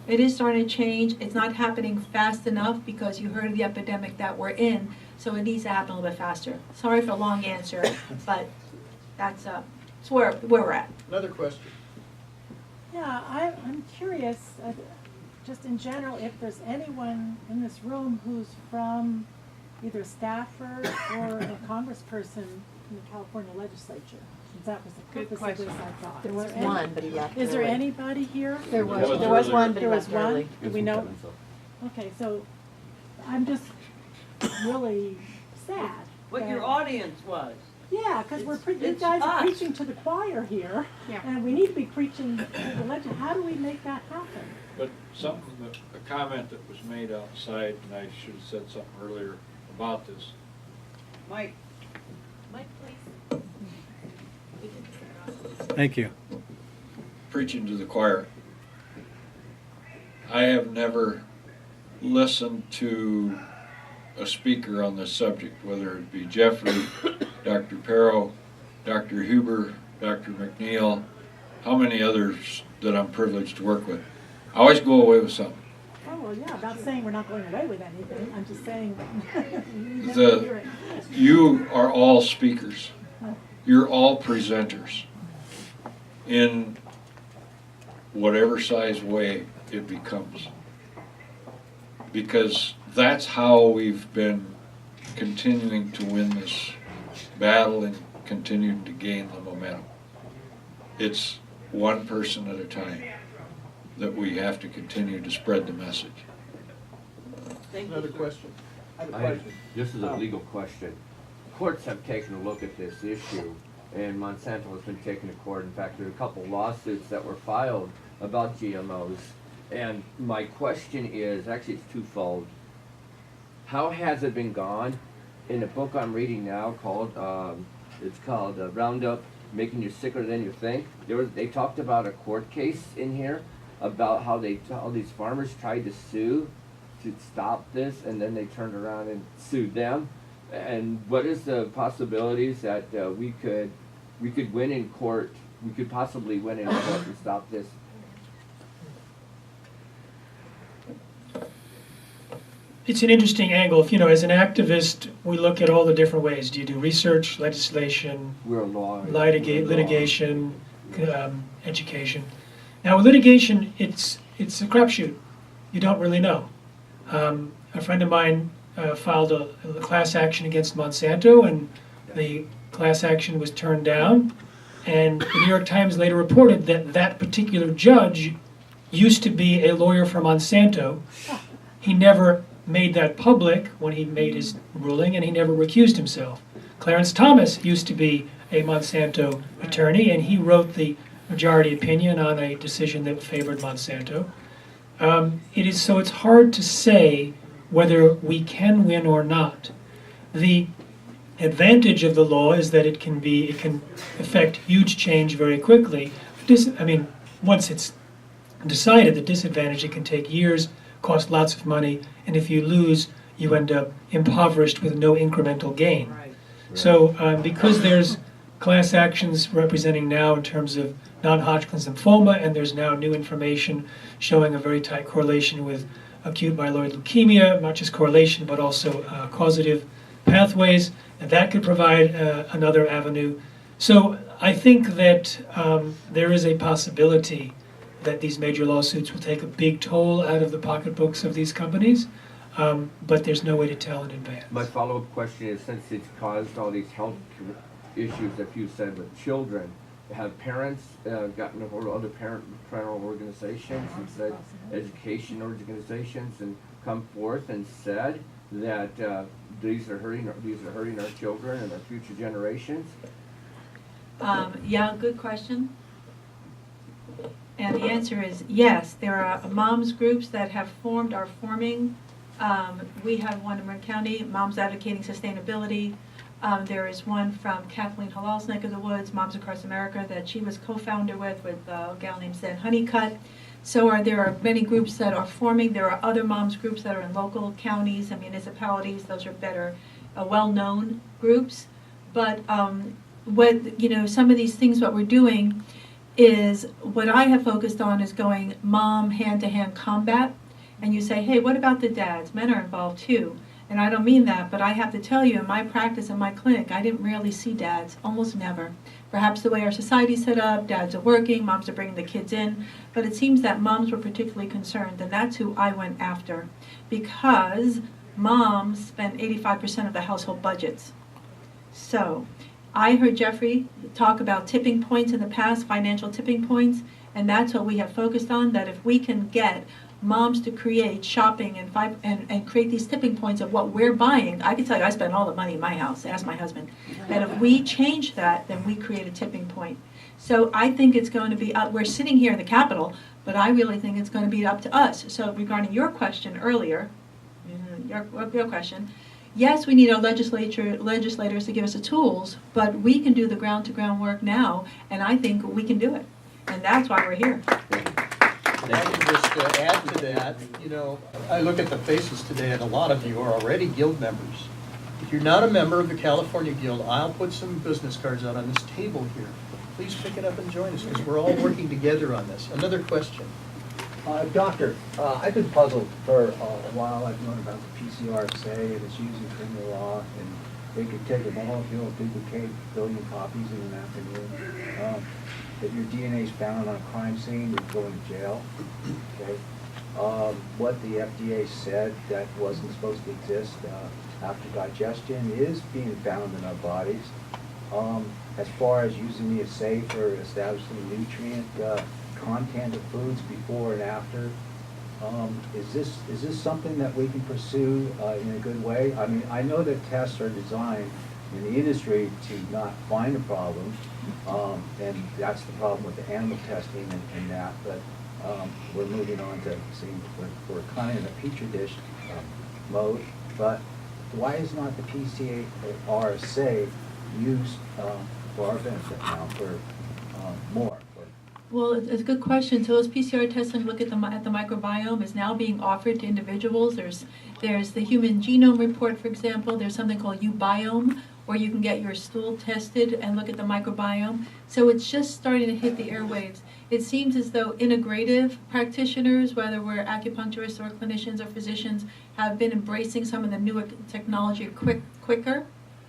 It is starting to change. It's not happening fast enough because you heard of the epidemic that we're in, so it needs to happen a little bit faster. Sorry for a long answer, but that's where we're at. Another question. Yeah, I'm curious, just in general, if there's anyone in this room who's from either a staffer or a congressperson in the California legislature. Since that was the purpose of this, I thought. There was one, but he left Is there early. anybody here? There was one, but he there was left one. early. Do we know? Okay, so I'm just really sad. What that- your audience was. Yeah, because you it's guys are us. preaching to the choir here, and we need to be preaching to the legend. How do we make that happen? But something that, a comment that was made outside, and I should have said something earlier about this. Mike. Mike, please. Thank you. Preaching to the choir. I have never listened to a speaker on this subject, whether it be Jeffrey, Dr. Perro, Dr. Huber, Dr. McNeil, how many others that I'm privileged to work with. I always go away with something. Oh, well, yeah, I'm not saying we're not going away with anything. I'm just saying. You are all speakers. You're all presenters in whatever size way it becomes. Because that's how we've been continuing to win this battle and continuing to gain the momentum. It's one person at a time that we have to continue to spread the message. Another question. I have a question. This is a legal question. Courts have taken a look at this issue, and Monsanto has been taken to court. In fact, there are a couple lawsuits that were filed about GMOs. And my question is, actually it's twofold. How has it been gone? In a book I'm reading now called, it's called Roundup, Making You Sicker Than You Think. They talked about a court case in here about how these farmers tried to sue to stop this, and then they turned around and sued them. And what is the possibilities that we could win in court? We could possibly win in court and stop this. It's an interesting angle. If, as an activist, we look at all the different ways. Do you do research, legislation, litigation, education? Now, with litigation, it's a crapshoot. You don't really know. A friend of mine filed a class action against Monsanto, and the class action was turned down. And the New York Times later reported that that particular judge used to be a lawyer for Monsanto. He never made that public when he made his ruling, and he never recused himself. Clarence Thomas used to be a Monsanto attorney, and he wrote the majority opinion on a decision that favored Monsanto. It's hard to say whether we can win or not. The advantage of the law is that it can affect huge change very quickly. Once it's decided, the disadvantage, it can take years, cost lots of money, and if you lose, you end up impoverished with no incremental gain. Right. So because there's class actions representing now in terms of non-Hodgkin's lymphoma, and there's now new information showing a very tight correlation with acute myeloid leukemia, not just correlation, but also causative pathways, and that could provide another avenue. So I think that there is a possibility that these major lawsuits will take a big toll out of the pocketbooks of these companies, but there's no way to tell in advance. My follow-up question is, since it's caused all these health issues that you said with children, have parents gotten a hold of other parental organizations and said, education organizations, and come forth and said that these are hurting our children and our future generations? Yeah, good question. And the answer is yes. There are moms groups that are forming. We have one in Marin County, Moms Advocating Sustainability. There is one from Kathleen Halal's neck of the woods, Moms Across America, that she was co-founder with a gal named Zen Honeycutt. So there are many groups that are forming. There are other moms groups that are in local counties and municipalities. Those are better, well-known groups. But some of these things, what we're doing, is what I have focused on is going mom hand-to-hand combat. And you say, hey, what about the dads? Men are involved too. And I don't mean that, but I have to tell you, in my practice, in my clinic, I didn't rarely see dads, almost never. Perhaps the way our society's set up, dads are working, moms are bringing the kids in, but it seems that moms were particularly concerned, and that's who I went after, because moms spend 85% of the household budgets. So, I heard Jeffrey talk about tipping points in the past, financial tipping points, and that's what we have focused on, that if we can get moms to create shopping and create these tipping points of what we're buying. I can tell you I spend all the money in my house, ask my husband. And if we change that, then we create a tipping point. So I think it's going to be, we're sitting here in the Capitol, but I really think it's going to be up to us. So regarding your question earlier, your question, yes, we need our legislators to give us the tools, but we can do the ground-to-ground work now, and I think we can do it. And that's why we're here. And I can just add to that, you know, I look at the faces today, and a lot of you are already guild members. If you're not a member of the California Guild, I'll put some business cards out on this table here. Please pick it up and join us, because we're all working together on this. Another question. Doctor, I've been puzzled for a while. I've known about the PCRSA and its use in criminal law, and they could take a molecule and duplicate a billion copies in an afternoon. If your DNA is found on a crime scene, you're going to jail. Okay. What the FDA said that wasn't supposed to exist after digestion is being found in our bodies. As far as using the assay for establishing the nutrient content of foods before and after, is this something that we can pursue in a good way? I mean, I know that tests are designed in the industry to not find a problem, and that's the problem with the animal testing and that, but we're moving on to seeing we're kind of in a petri dish mode, but why is not the PCRSA used for our benefit now, for more? Well, it's a good question. So those PCR testing look at the microbiome is now being offered to individuals. There's the Human Genome Report, for example. There's something called uBiome, where you can get your stool tested and look at the microbiome. So it's just starting to hit the airwaves. It seems as though integrative practitioners, whether we're acupuncturists or clinicians or physicians, have been embracing some of the newer technology quicker,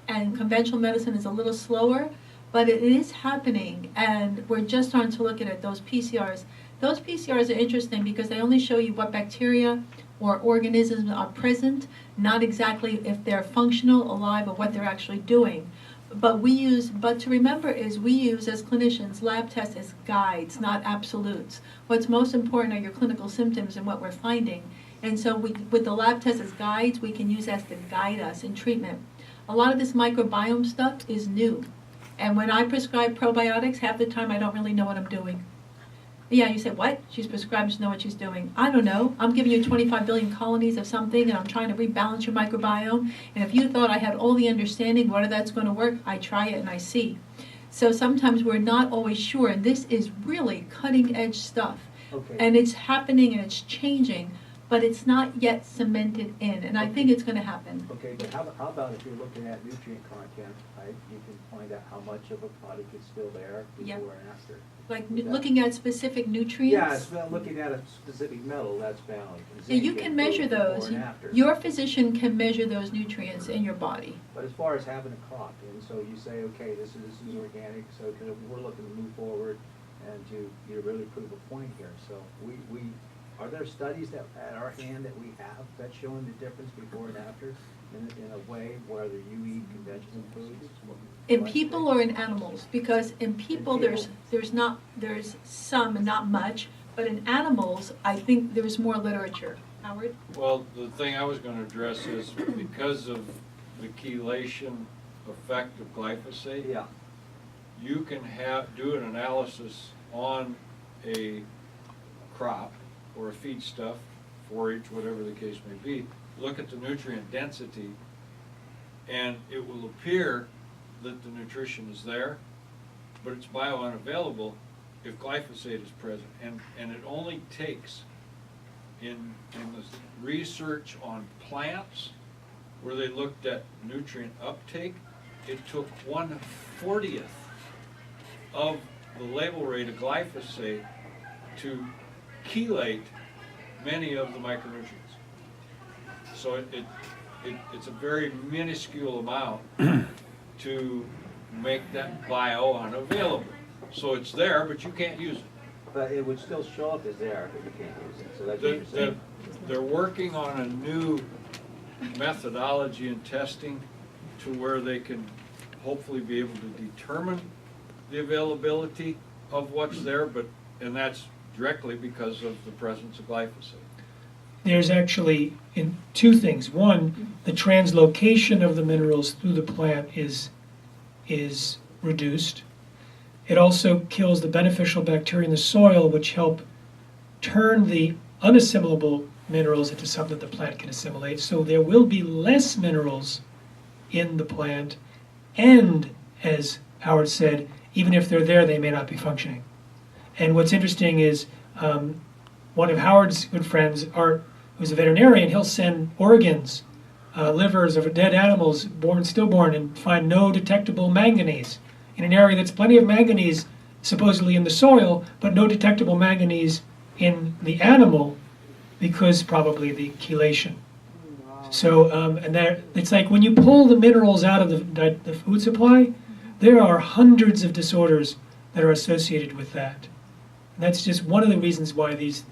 and conventional medicine is a little slower. But it is happening, and we're just starting to look at it, those PCRs. Those PCRs are interesting because they only show you what bacteria or organisms are present, not exactly if they're functional, alive, or what they're actually doing. But to remember is we use as clinicians lab tests as guides, not absolutes. What's most important are your clinical symptoms and what we're finding. And so with the lab tests as guides, we can use that to guide us in treatment. A lot of this microbiome stuff is new. And when I prescribe probiotics, half the time I don't really know what I'm doing. Yeah, you say, what? She's prescribed to know what she's doing. I don't know. I'm giving you 25 billion colonies of something, and I'm trying to rebalance your microbiome. And if you thought I had all the understanding whether that's going to work, I try it and I see. So sometimes we're not always sure, and this is really cutting-edge stuff. Okay. And it's happening and it's changing, but it's not yet cemented in, and I think it's going to happen. Okay, but how about if you're looking at nutrient content, right? You can find out how much of a product is still there before and after. Like looking at specific nutrients? Yeah, it's about looking at a specific metal that's found. Yeah, you can measure those. Your physician can measure those nutrients in your body. But as far as having a crop, and so you say, okay, this is organic, so we're looking to move forward and to really prove a point here. So we are there studies that at our hand that we have that's showing the difference before and after in a way whether you eat conventional foods? In people or in animals? Because in people there's some, not much, but in animals I think there's more literature. Howard? Well, the thing I was going to address is because of the chelation effect of glyphosate, you can do an analysis on a crop or a feedstuff, forage, whatever the case may be, look at the nutrient density, and it will appear that the nutrition is there, but it's biounavailable if glyphosate is present. And it only takes, in the research on plants, where they looked at nutrient uptake, it took 1/40th of the label rate of glyphosate to chelate many of the micronutrients. So it's a very minuscule amount to make that bio unavailable. So it's there, but you can't use it. But it would still show up as there, but you can't use it. So that's what you're saying. They're working on a new methodology and testing to where they can hopefully be able to determine the availability of what's there, and that's directly because of the presence of glyphosate. There's actually in two things. One, the translocation of the minerals through the plant is reduced. It also kills the beneficial bacteria in the soil, which help turn the unassimilable minerals into something that the plant can assimilate. So there will be less minerals in the plant, and as Howard said, even if they're there, they may not be functioning. And what's interesting is one of Howard's good friends, Art, who's a veterinarian, he'll send organs, livers of dead animals, stillborn, and find no detectable manganese in an area that's plenty of manganese supposedly in the soil, but no detectable manganese in the animal because probably the chelation. So, and there, it's like when you pull the minerals out of the food supply, there are hundreds of disorders that are associated with that. And that's just one of the reasons why these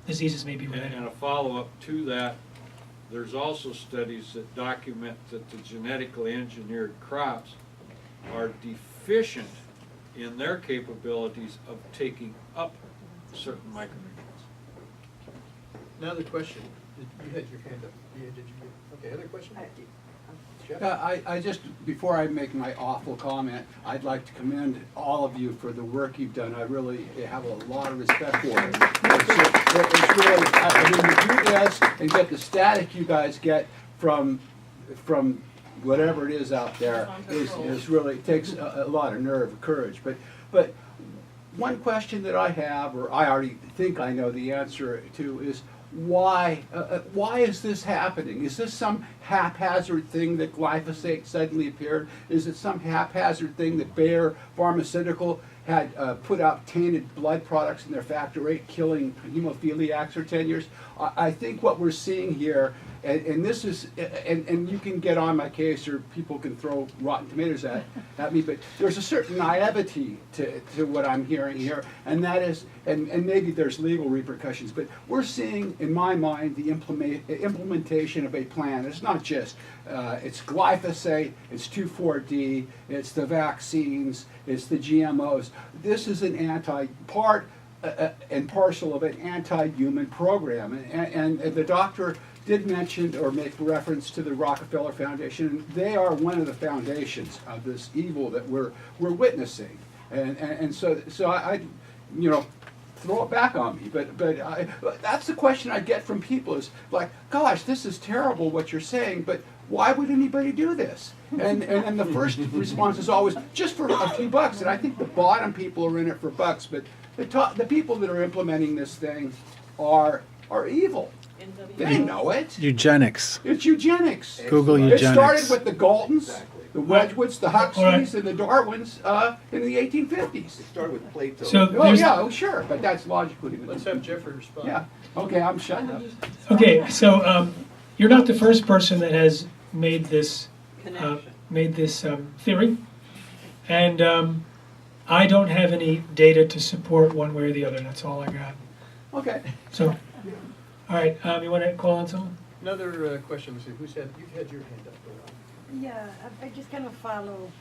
diseases may be related. And a follow-up to that, there's also studies that document that the genetically engineered crops are deficient in their capabilities of taking up certain micronutrients. Another question. You had your hand up. Did you? Okay, other question? Jeff? I just, before I make my awful comment, I'd like to commend all of you for the work you've done. I really have a lot of respect for it. It's really, I mean, to do this and get the static you guys get from whatever it is out there is really, takes a lot of nerve, courage. But one question that I have, or I already think I know the answer to, is why is this happening? Is this some haphazard thing that glyphosate suddenly appeared? Is it some haphazard thing that Bayer Pharmaceutical had put out tainted blood products in their Factor 8, killing hemophiliacs for 10 years? I think what we're seeing here, and this is, and you can get on my case or people can throw rotten tomatoes at me, but there's a certain naivety to what I'm hearing here, and that is, and maybe there's legal repercussions, but we're seeing, in my mind, the implementation of a plan. It's not just, it's glyphosate, it's 2,4-D, it's the vaccines, it's the GMOs. This is an part and parcel of an anti-human program, and the doctor did mention or make reference to the Rockefeller Foundation. They are one of the foundations of this evil that we're witnessing, and so I you know, throw it back on me. But that's the question I get from people is like, gosh, this is terrible what you're saying, but why would anybody do this? And the first response is always just for a few bucks, and I think the bottom people are in it for bucks, but the people that are implementing this thing are evil. They know it. Eugenics. It's eugenics. Google It eugenics. started with the Galtons, the Wedgwoods, the Huxleys, and the Darwins in the 1850s. It started with Plato. Sure, but that's logically. Let's have Jeffrey respond. Yeah. Okay, I'm shut up. Okay, so you're not the first person that has made this theory, and I don't have any data to support one way or the other. That's all I got. Okay. So, all right, you want to call on someone? Another question. Let's see. You've had your hand up. Yeah, I just kind of follow,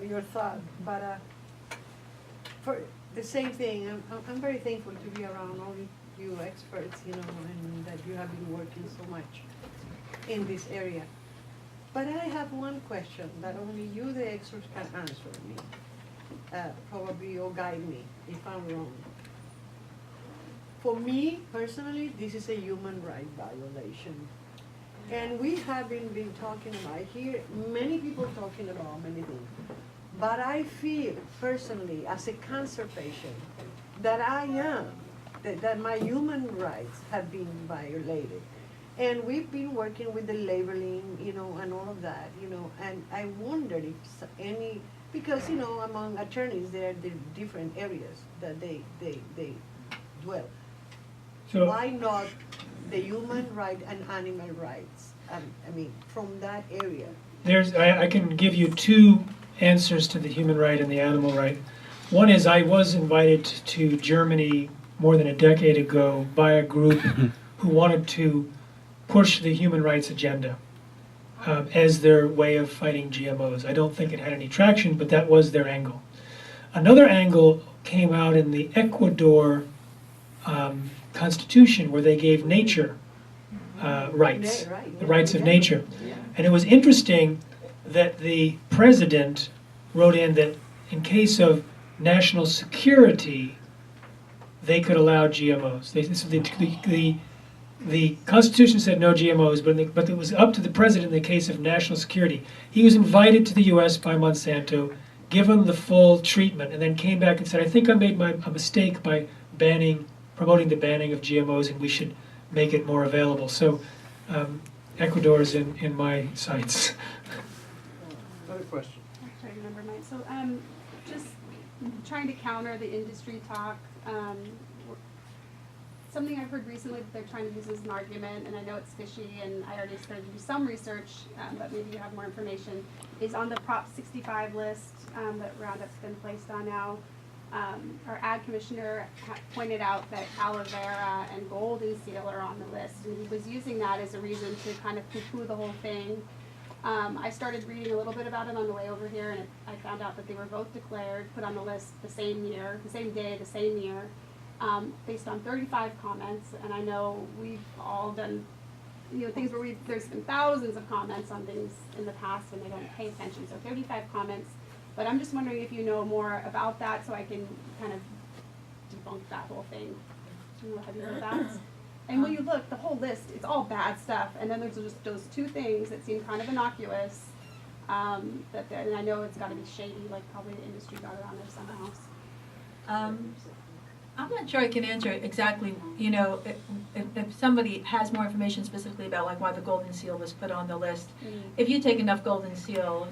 your thought, but for the same thing, I'm very thankful to be around all you experts, and that you have been working so much in this area. But I have one question that only you, the experts, can answer me, probably, or guide me if I'm wrong. For me, personally, this is a human right violation. And we have been talking about, I hear many people talking about many things. But I feel personally, as a cancer patient, that that my human rights have been violated. And we've been working with the labeling, and all of that, and I wondered if any Because, you know, among attorneys, there are the different areas that they dwell. So- Why not the human right and animal rights? I mean, from that area. I can give you two answers to the human right and the animal right. One is I was invited to Germany more than a decade ago by a group who wanted to push the human rights agenda as their way of fighting GMOs. I don't think it had any traction, but that was their angle. Another angle came out in the Ecuador constitution, where they gave nature rights, the rights of nature. And it was interesting that the president wrote in that in case of national security, they could allow GMOs. The Constitution said no GMOs, but it was up to the president in the case of national security. He was invited to the U.S. by Monsanto, given the full treatment, and then came back and said, I think I made a mistake by promoting the banning of GMOs, and we should make it more available. So Ecuador is in my sights. Another question. I'm trying to remember mine. So just trying to counter the industry talk. Something I've heard recently that they're trying to use as an argument, and I know it's fishy, and I already started to do some research, but maybe you have more information, is on the Prop 65 list that Roundup's been placed on now. Our ag commissioner pointed out that aloe vera and golden seal are on the list, and he was using that as a reason to kind of poo-poo the whole thing. I started reading a little bit about it on the way over here, and I found out that they were both declared, put on the list the same year, the same day, the same year, based on 35 comments. And I know we've all done, things where there's been thousands of comments on things in the past and they don't pay attention. So 35 comments. But I'm just wondering if you know more about that, so I can kind of debunk that whole thing. Have you heard that? And when you look, the whole list, it's all bad stuff. And then there's just those two things that seem kind of innocuous. And I know it's got to be shady, like probably the industry got it on there somehow. I'm not sure I can answer exactly, if somebody has more information specifically about like why the golden seal was put on the list. If you take enough golden seal,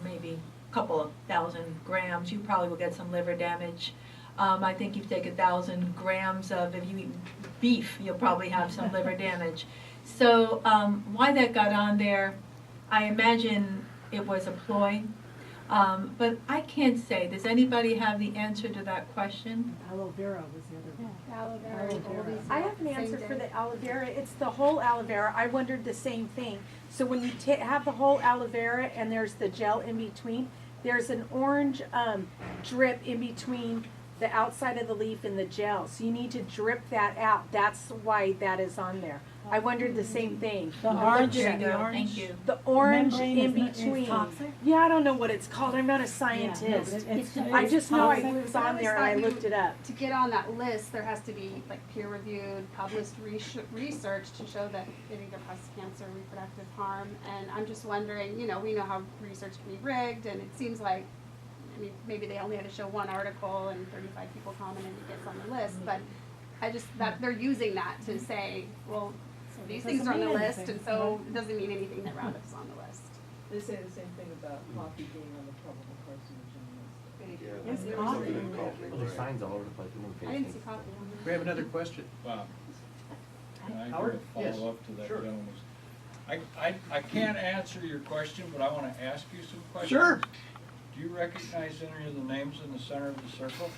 maybe a couple of 1,000 grams, you probably will get some liver damage. I think if you take 1,000 grams of, if you eat beef, you'll probably have some liver damage. So why that got on there, I imagine it was a ploy. But I can't say. Does anybody have the answer to that question? Aloe vera was the other one. Aloe vera. I have an answer for the aloe vera. It's the whole aloe vera. I wondered the same thing. So when you have the whole aloe vera and there's the gel in between, there's an orange drip in between the outside of the leaf and the gel. So you need to drip that out. That's why that is on there. I wondered the same thing. The orange, thank you. The orange membrane in is between. toxic? Yeah, I don't know what it's called. I'm not a scientist. I just know it was on there and I looked it up. To get on that list, there has to be like peer-reviewed, published research to show that it either causes cancer, reproductive harm. And I'm just wondering, we know how research can be rigged, and it seems like, maybe they only had to show one article and 35 people commented and it gets on the list. But that they're using that to say, well, these things are on the list, and so it doesn't mean anything that Roundup's on the list. They say the same thing about coffee being on the probable carcinogen list. Yes, coffee. Well, there's signs all over the place. I didn't see coffee on there. We have another question. Bob, can I Howard? do a Yes. follow-up to that Sure. gentleman's? I can't answer your question, but I want to ask you some questions. Sure. Do you recognize any of the names in the center of the circle?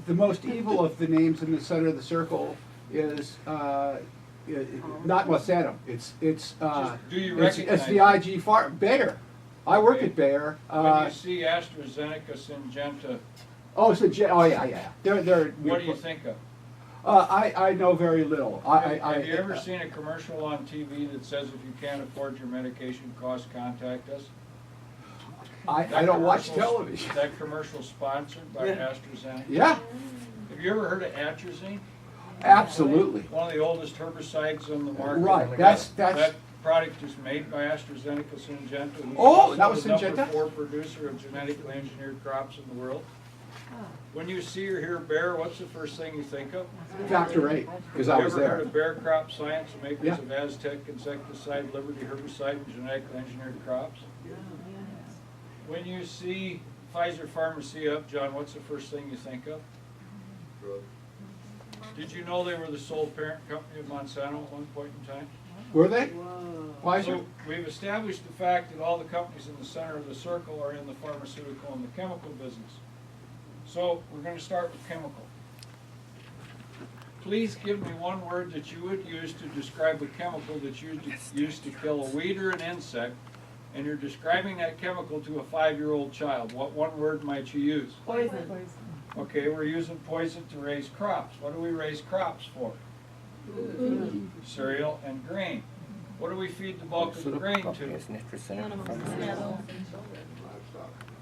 The most evil of the names in the center of the circle is not Monsanto. It's do you it's recognize the IG farm Bayer. I work at Bayer. When you see AstraZeneca, Syngenta, Yeah. They're. what do you think of? I know very little. Have you ever seen a commercial on TV that says if you can't afford your medication cost, contact us? I don't watch television. That commercial sponsored by AstraZeneca? Yeah. Have you ever heard of atrazine? Absolutely. One of the oldest herbicides on the market. Right. That product is made by AstraZeneca Syngenta. Oh, that was the number Syngenta? 4 producer of genetically engineered crops in the world. When you see or hear bear, what's the first thing you think of? Factor 8, because I was You ever heard there. of Bear Crop Science, makers Yeah. of Aztec insecticide, Liberty herbicide, and genetically engineered crops? When you see Pfizer Pharmacy up, John, what's the first thing you think of? Did you know they were the sole parent company of Monsanto at one point in time? Were they? Pfizer? So we've established the fact that all the companies in the center of the circle are in the pharmaceutical and the chemical business. So we're going to start with chemical. Please give me one word that you would use to describe a chemical that's used to kill a weed or an insect, and you're describing that chemical to a 5-year-old child. What one word might you use? Poison. Okay, we're using poison to raise crops. What do we raise crops for? Cereal and grain. What do we feed the bulk of the grain to?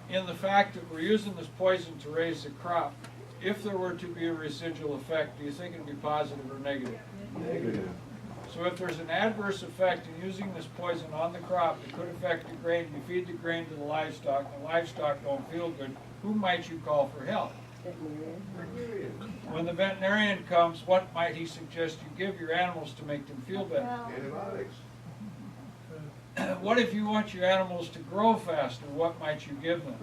In the fact that we're using this poison to raise the crop, if there were to be a residual effect, do you think it would be positive or negative? Negative. So if there's an adverse effect in using this poison on the crop that could affect the grain, you feed the grain to the livestock don't feel good, who might you call for help? When the veterinarian comes, what might he suggest you give your animals to make them feel better? Antibiotics. What if you want your animals to grow faster? What might you give them?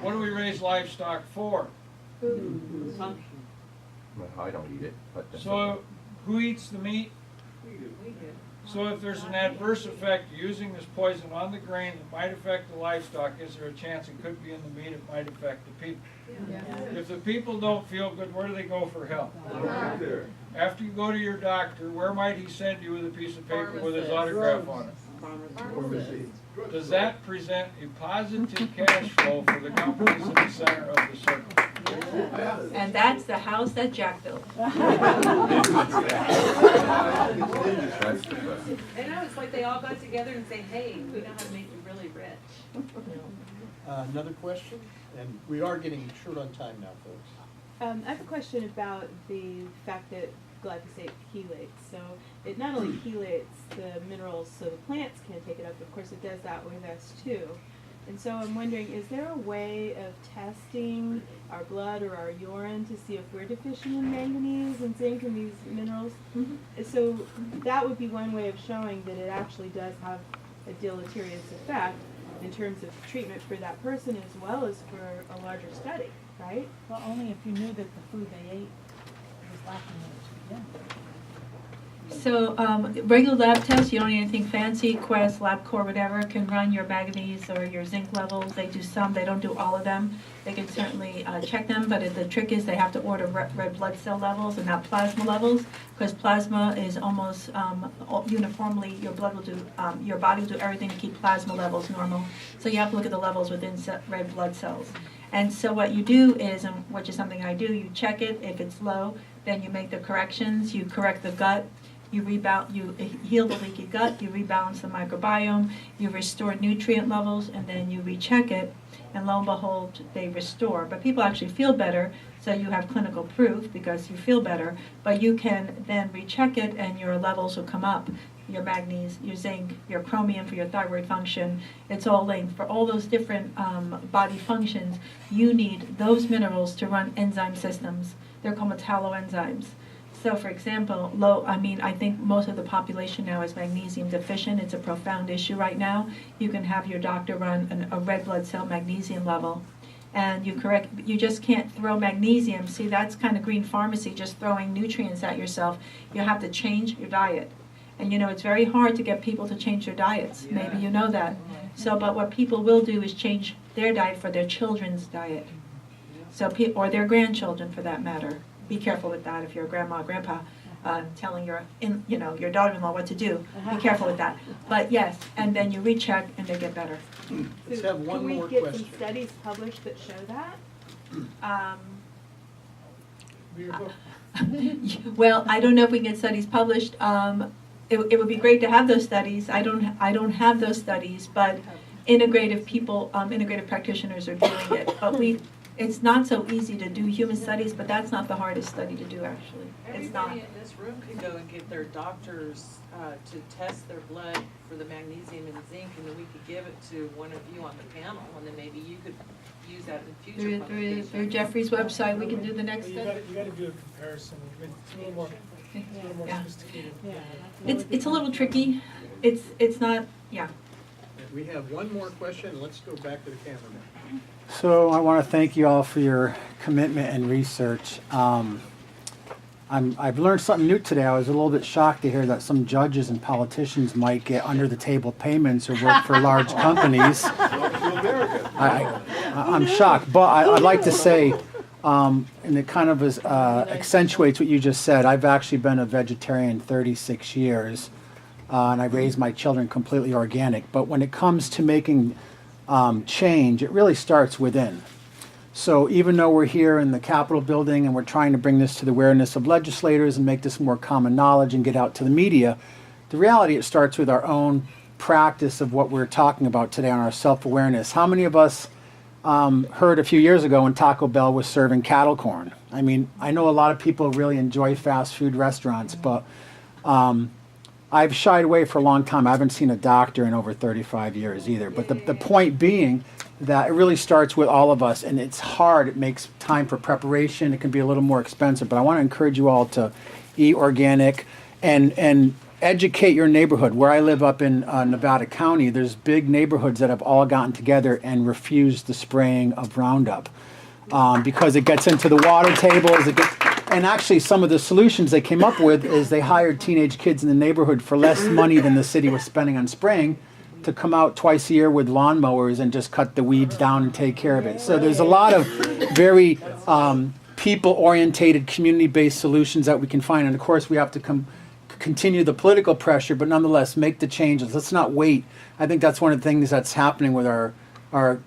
What do we raise livestock for? Well, I don't eat it, but So who eats the meat? So if there's an adverse effect using this poison on the grain that might affect the livestock, is there a chance it could be in the meat, it might affect the people? If the people don't feel good, where do they go for help? After you go to your doctor, where might he send you with a piece of paper with his autograph on it? Does that present a positive cash flow for the companies in the center of the circle? And that's the house that Jack built. I know, it's like they all got together and say, hey, we know how to make you really rich. Another question? And we are getting short on time now, folks. I have a question about the fact that glyphosate chelates. So it not only chelates the minerals so the plants can take it up, of course it does that with us too. And so I'm wondering, is there a way of testing our blood or our urine to see if we're deficient in manganese and zinc and these minerals? So that would be one way of showing that it actually does have a deleterious effect in terms of treatment for that person as well as for a larger study, right? Well, only if you knew that the food they ate was lacking in it. Yeah. So regular lab tests, you don't need anything fancy, Quest, LabCorp, whatever, can run your manganese or your zinc levels. They do some, they don't do all of them. They can certainly check them, but the trick is they have to order red blood cell levels and not plasma levels, because plasma is almost uniformly, your blood will do, your body will do everything to keep plasma levels normal. So you have to look at the levels within red blood cells. And so what you do is, which is something I do, you check it. If it's low, then you make the corrections. You correct the gut. You heal the leaky gut, you rebalance the microbiome, you restore nutrient levels, and then you recheck it, and lo and behold, they restore. But people actually feel better, so you have clinical proof because you feel better, but you can then recheck it and your levels will come up. Your manganese, your zinc, your chromium for your thyroid function, it's all linked. For all those different body functions, you need those minerals to run enzyme systems. They're called metalloenzymes. So for example, I think most of the population now is magnesium deficient. It's a profound issue right now. You can have your doctor run a red blood cell magnesium level. And you just can't throw magnesium. See, that's kind of green pharmacy, just throwing nutrients at yourself. You have to change your diet. And it's very hard to get people to change their diets. Maybe you know that. So, but what people will do is change their diet for their children's diet. So, or their grandchildren for that matter. Be careful with that if you're a grandma or grandpa telling your daughter-in-law what to do. Be careful with that. But yes, and then you recheck and they get better. Let's have one more Can we get question. some studies published that show that? Well, I don't know if we can get studies published. It would be great to have those studies. I don't have those studies, but integrative practitioners are doing it. But it's not so easy to do human studies, but that's not the hardest study to do, actually. It's not. Everybody in this room could go and get their doctors to test their blood for the magnesium and zinc, and then we could give it to one of you on the panel, and then maybe you could use that in future publications. Through Jeffrey's website, we can do the next You study. gotta do a comparison, it's a little more, Yeah. sophisticated. It's a little tricky. It's not, yeah. We have one more question. Let's go back to the cameraman. So I want to thank you all for your commitment and research. I've learned something new today. I was a little bit shocked to hear that some judges and politicians might get under the table payments or work for large companies. I'm shocked, but I'd like to say, and it kind of accentuates what you just said. I've actually been a vegetarian 36 years, and I raised my children completely organic. But when it comes to making change, it really starts within. So even though we're here in the Capitol building and we're trying to bring this to the awareness of legislators and make this more common knowledge and get out to the media, the reality, it starts with our own practice of what we're talking about today on our self-awareness. How many of us heard a few years ago when Taco Bell was serving cattle corn? I mean, I know a lot of people really enjoy fast food restaurants, but I've shied away for a long time. I haven't seen a doctor in over 35 years either. But the point being that it really starts with all of us, and it's hard. It makes time for preparation. It can be a little more expensive. But I want to encourage you all to eat organic and educate your neighborhood. Where I live up in Nevada County, there's big neighborhoods that have all gotten together and refused the spraying of Roundup because it gets into the water tables. And actually, some of the solutions they came up with is they hired teenage kids in the neighborhood for less money than the city was spending on spraying to come out twice a year with lawnmowers and just cut the weeds down and take care of it. So there's a lot of very people-orientated, community-based solutions that we can find. And of course, we have to continue the political pressure, but nonetheless, make the changes. Let's not wait. I think that's one of the things that's happening with our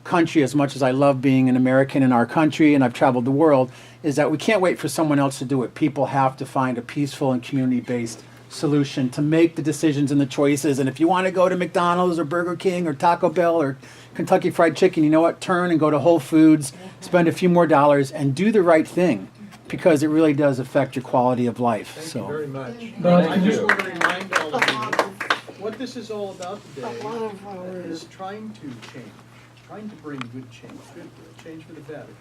country. As much as I love being an American in our country and I've traveled the world, is that we can't wait for someone else to do it. People have to find a peaceful and community-based solution to make the decisions and the choices. And if you want to go to McDonald's or Burger King or Taco Bell or Kentucky Fried Chicken, you know what? Turn and go to Whole Foods, spend a few more dollars, and do the right thing, because it really does affect your quality of life. Thank you very much. Bob, I just want to remind all of you, what this is all about today is trying to change, trying to bring good change for the better.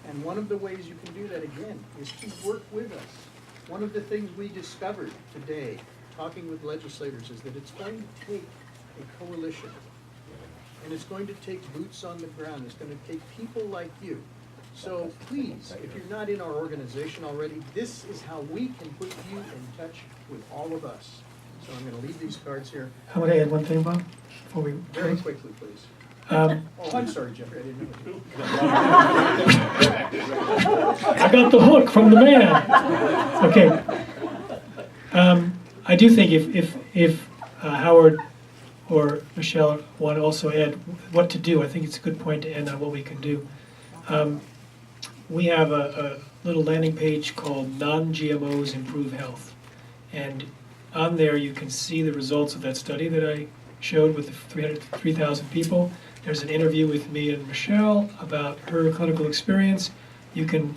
And one of the ways you can do that, again, is to work with us. One of the things we discovered today, talking with legislators, is that it's going to take a coalition. And it's going to take boots on the ground. It's going to take people like you. So please, if you're not in our organization already, this is how we can put you in touch with all of us. So I'm going to leave these cards here. I want to add one thing, Bob, before we Very break. quickly, please. Oh, I'm sorry, Jeffrey, I didn't know. I got the hook from the man. Okay. I do think if Howard or Michelle want to also add what to do, I think it's a good point to end on what we can do. We have a little landing page called Non-GMOs Improve Health. And on there you can see the results of that study that I showed with the 3,000 people. There's an interview with me and Michelle about her clinical experience. You can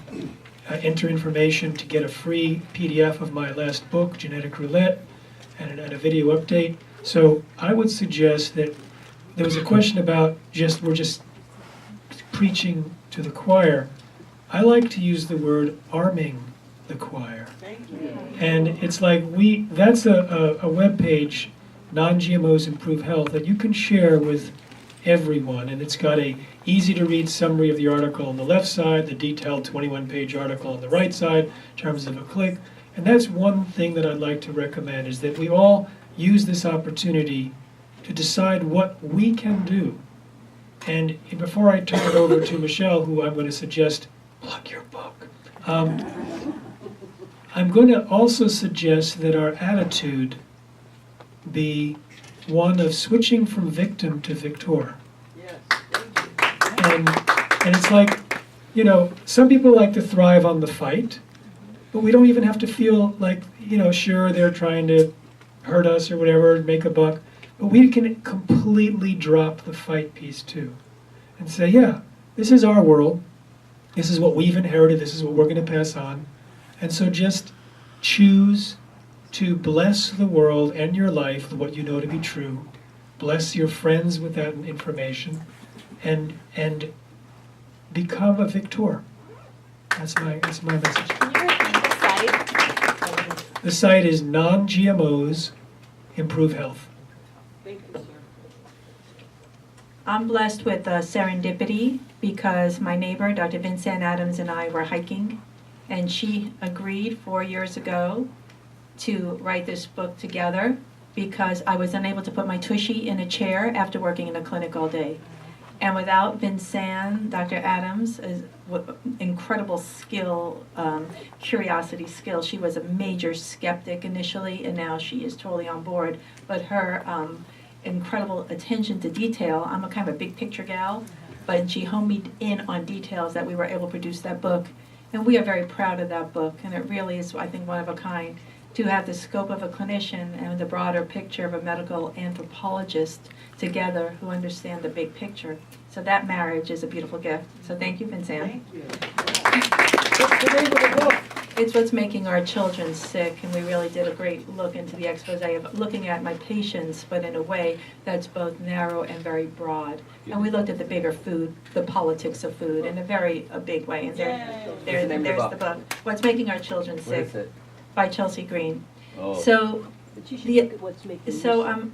enter information to get a free PDF of my last book, Genetic Roulette, and a video update. So I would suggest that there was a question about we're just preaching to the choir. I like to use the word arming the choir. Thank you. And it's like that's a web page, Non-GMOs Improve Health, that you can share with everyone. And it's got a easy to read summary of the article on the left side, the detailed 21-page article on the right side in terms of a click. And that's one thing that I'd like to recommend, is that we all use this opportunity to decide what we can do. And before I turn it over to Michelle, who I'm going to suggest, plug your book. I'm going to also suggest that our attitude be one of switching from victim to victor. Yes. And it's like, some people like to thrive on the fight, but we don't even have to feel like, sure, they're trying to hurt us or whatever, make a buck. But we can completely drop the fight piece too and say, yeah, this is our world. This is what we've inherited, this is what we're going to pass on. And so just choose to bless the world and your life with what you know to be true. Bless your friends with that information, and become a victor. That's my message. Can you repeat the site? The site is Non-GMOs Improve Health. Thank you, sir. I'm blessed with serendipity because my neighbor, Dr. Vincent Adams, and I were hiking, and she agreed 4 years ago to write this book together because I was unable to put my tushy in a chair after working in a clinic all day. And without Vincent, Dr. Adams, incredible skill, curiosity skill. She was a major skeptic initially, and now she is totally on board. But her incredible attention to detail, I'm a kind of a big picture gal, but she honed me in on details that we were able to produce that book. And we are very proud of that book, and it really is, I think, one of a kind to have the scope of a clinician and the broader picture of a medical anthropologist together who understand the big picture. So that marriage is a beautiful gift. So thank you, Vincent. Thank you. What's the name of the book? It's What's Making Our Children Sick, and we really did a great look into the expose of looking at my patients, but in a way that's both narrow and very broad. And we looked at the bigger food, the politics of food, in a big way. And there's the book, What's Making Our Children What Sick, is it? by Chelsea Green. Oh. So, But you should look at what's making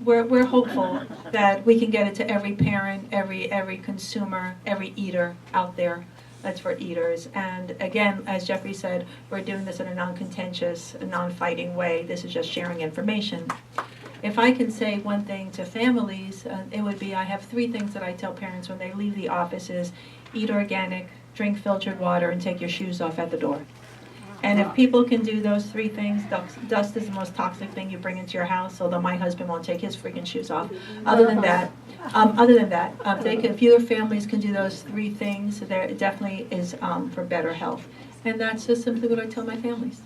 we're hopeful that we can get it to every parent, every consumer, every eater out there. That's for eaters. And again, as Jeffrey said, we're doing this in a non-contentious, non-fighting way. This is just sharing information. If I can say one thing to families, it would be I have 3 things that I tell parents when they leave the office is eat organic, drink filtered water, and take your shoes off at the door. And if people can do those 3 things, dust is the most toxic thing you bring into your house, although my husband won't take his freaking shoes off. Other than that, if your families can do those 3 things, there it definitely is for better health. And that's just simply what I tell my families.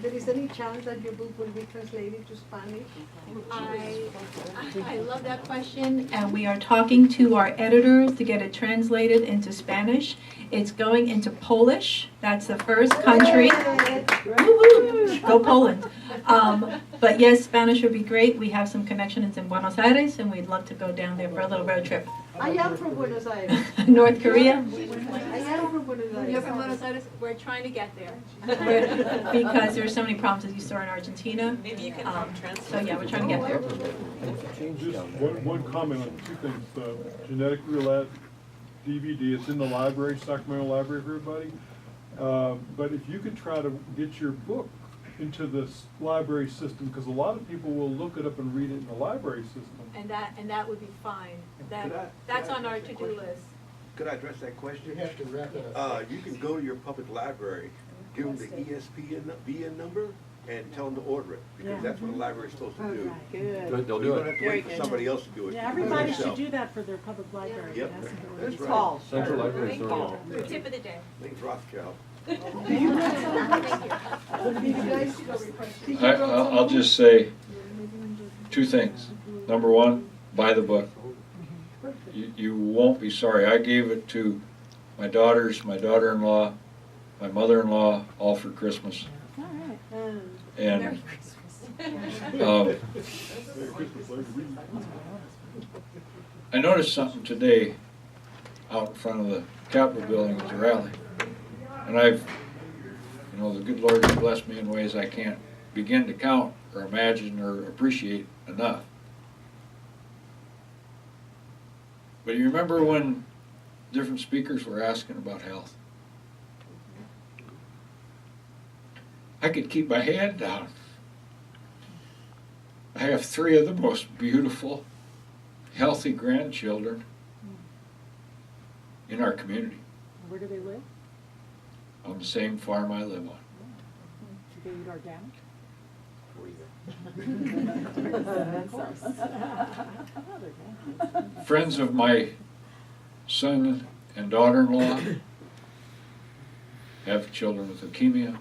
There is any chance that your book will be translated to Spanish? I love that question, and we are talking to our editors to get it translated into Spanish. It's going into Polish. That's the first country. Woo-hoo! Go Poland. But yes, Spanish would be great. We have some connections in Buenos Aires, and we'd love to go down there for a little road trip. I am from Buenos Aires. North Korea? I am from Buenos Aires. You're from Buenos Aires? We're trying to get there. Because there's so many problems as you saw in Argentina. Maybe you can translate. So yeah, we're trying to get there. Just one comment on 2 things. The Genetic Roulette DVD, it's in the library, Sacramento Library for everybody. But if you could try to get your book into the library system, because a lot of people will look it up and read it in the library system. And that would be fine. That's on our to-do list. Could I address that question? You have to wrap it up. You can go to your public library, give them the ESPN number, and tell them to order it, because that's what a library is supposed to do. Good. They'll do You don't it. have to wait for somebody else to do it. Yeah, everybody should do that for their public library. Yep, It has to go that's in. right. Call. Central Library Authority. Tip of the day. Name's Rothschild. I'll just say 2 things. Number 1, buy the book. You won't be sorry. I gave it to my daughters, my daughter-in-law, my mother-in-law, all for Christmas. All right. And I noticed something today out in front of the Capitol building at the rally. And the good Lord has blessed me in ways I can't begin to count or imagine or appreciate enough. But you remember when different speakers were asking about health? I could keep my head down. I have 3 of the most beautiful, healthy grandchildren in our community. Where do they live? On the same farm I live on. Do they eat organic? Friends of my son and daughter-in-law have children with leukemia,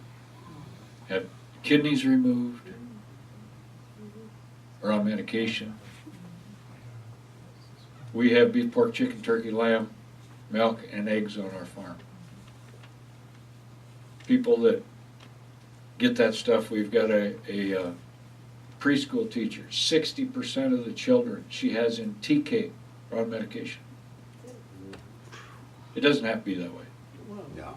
have kidneys removed, are on medication. We have beef, pork, chicken, turkey, lamb, milk, and eggs on our farm. People that get that stuff, we've got a preschool teacher, 60% of the children she has in TK are on medication. It doesn't have to be that way. No.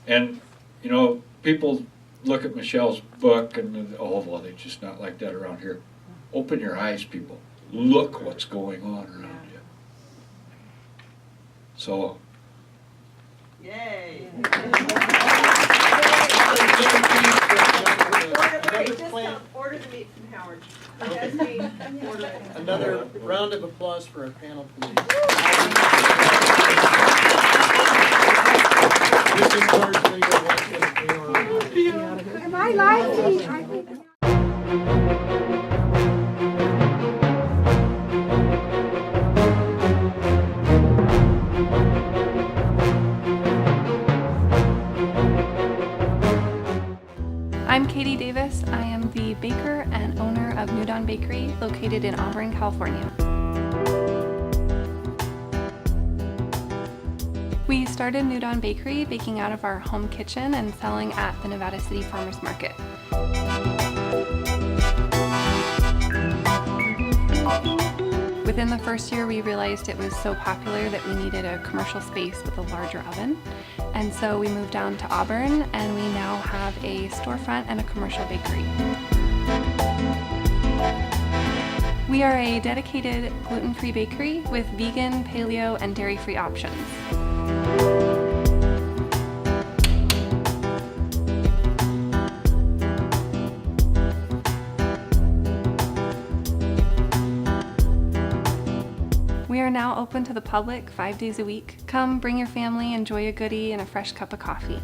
And, you know, people look at Michelle's book and, oh, well, they're just not like that around here. Open your eyes, people. Look what's going on around you. So. Yay. Order the meat from Howard. Another round of applause for our panel, please. This is largely Am I live? I'm Katie Davis. I am the baker and owner of New Dawn Bakery, located in Auburn, California. We started New Dawn Bakery baking out of our home kitchen and selling at the Nevada City Farmers Market. Within the first year, we realized it was so popular that we needed a commercial space with a larger oven. And so we moved down to Auburn, and we now have a storefront and a commercial bakery. We are a dedicated gluten-free bakery with vegan, paleo, and dairy-free options. We are now open to the public 5 days a week. Come bring your family, enjoy a goodie and a fresh cup of coffee.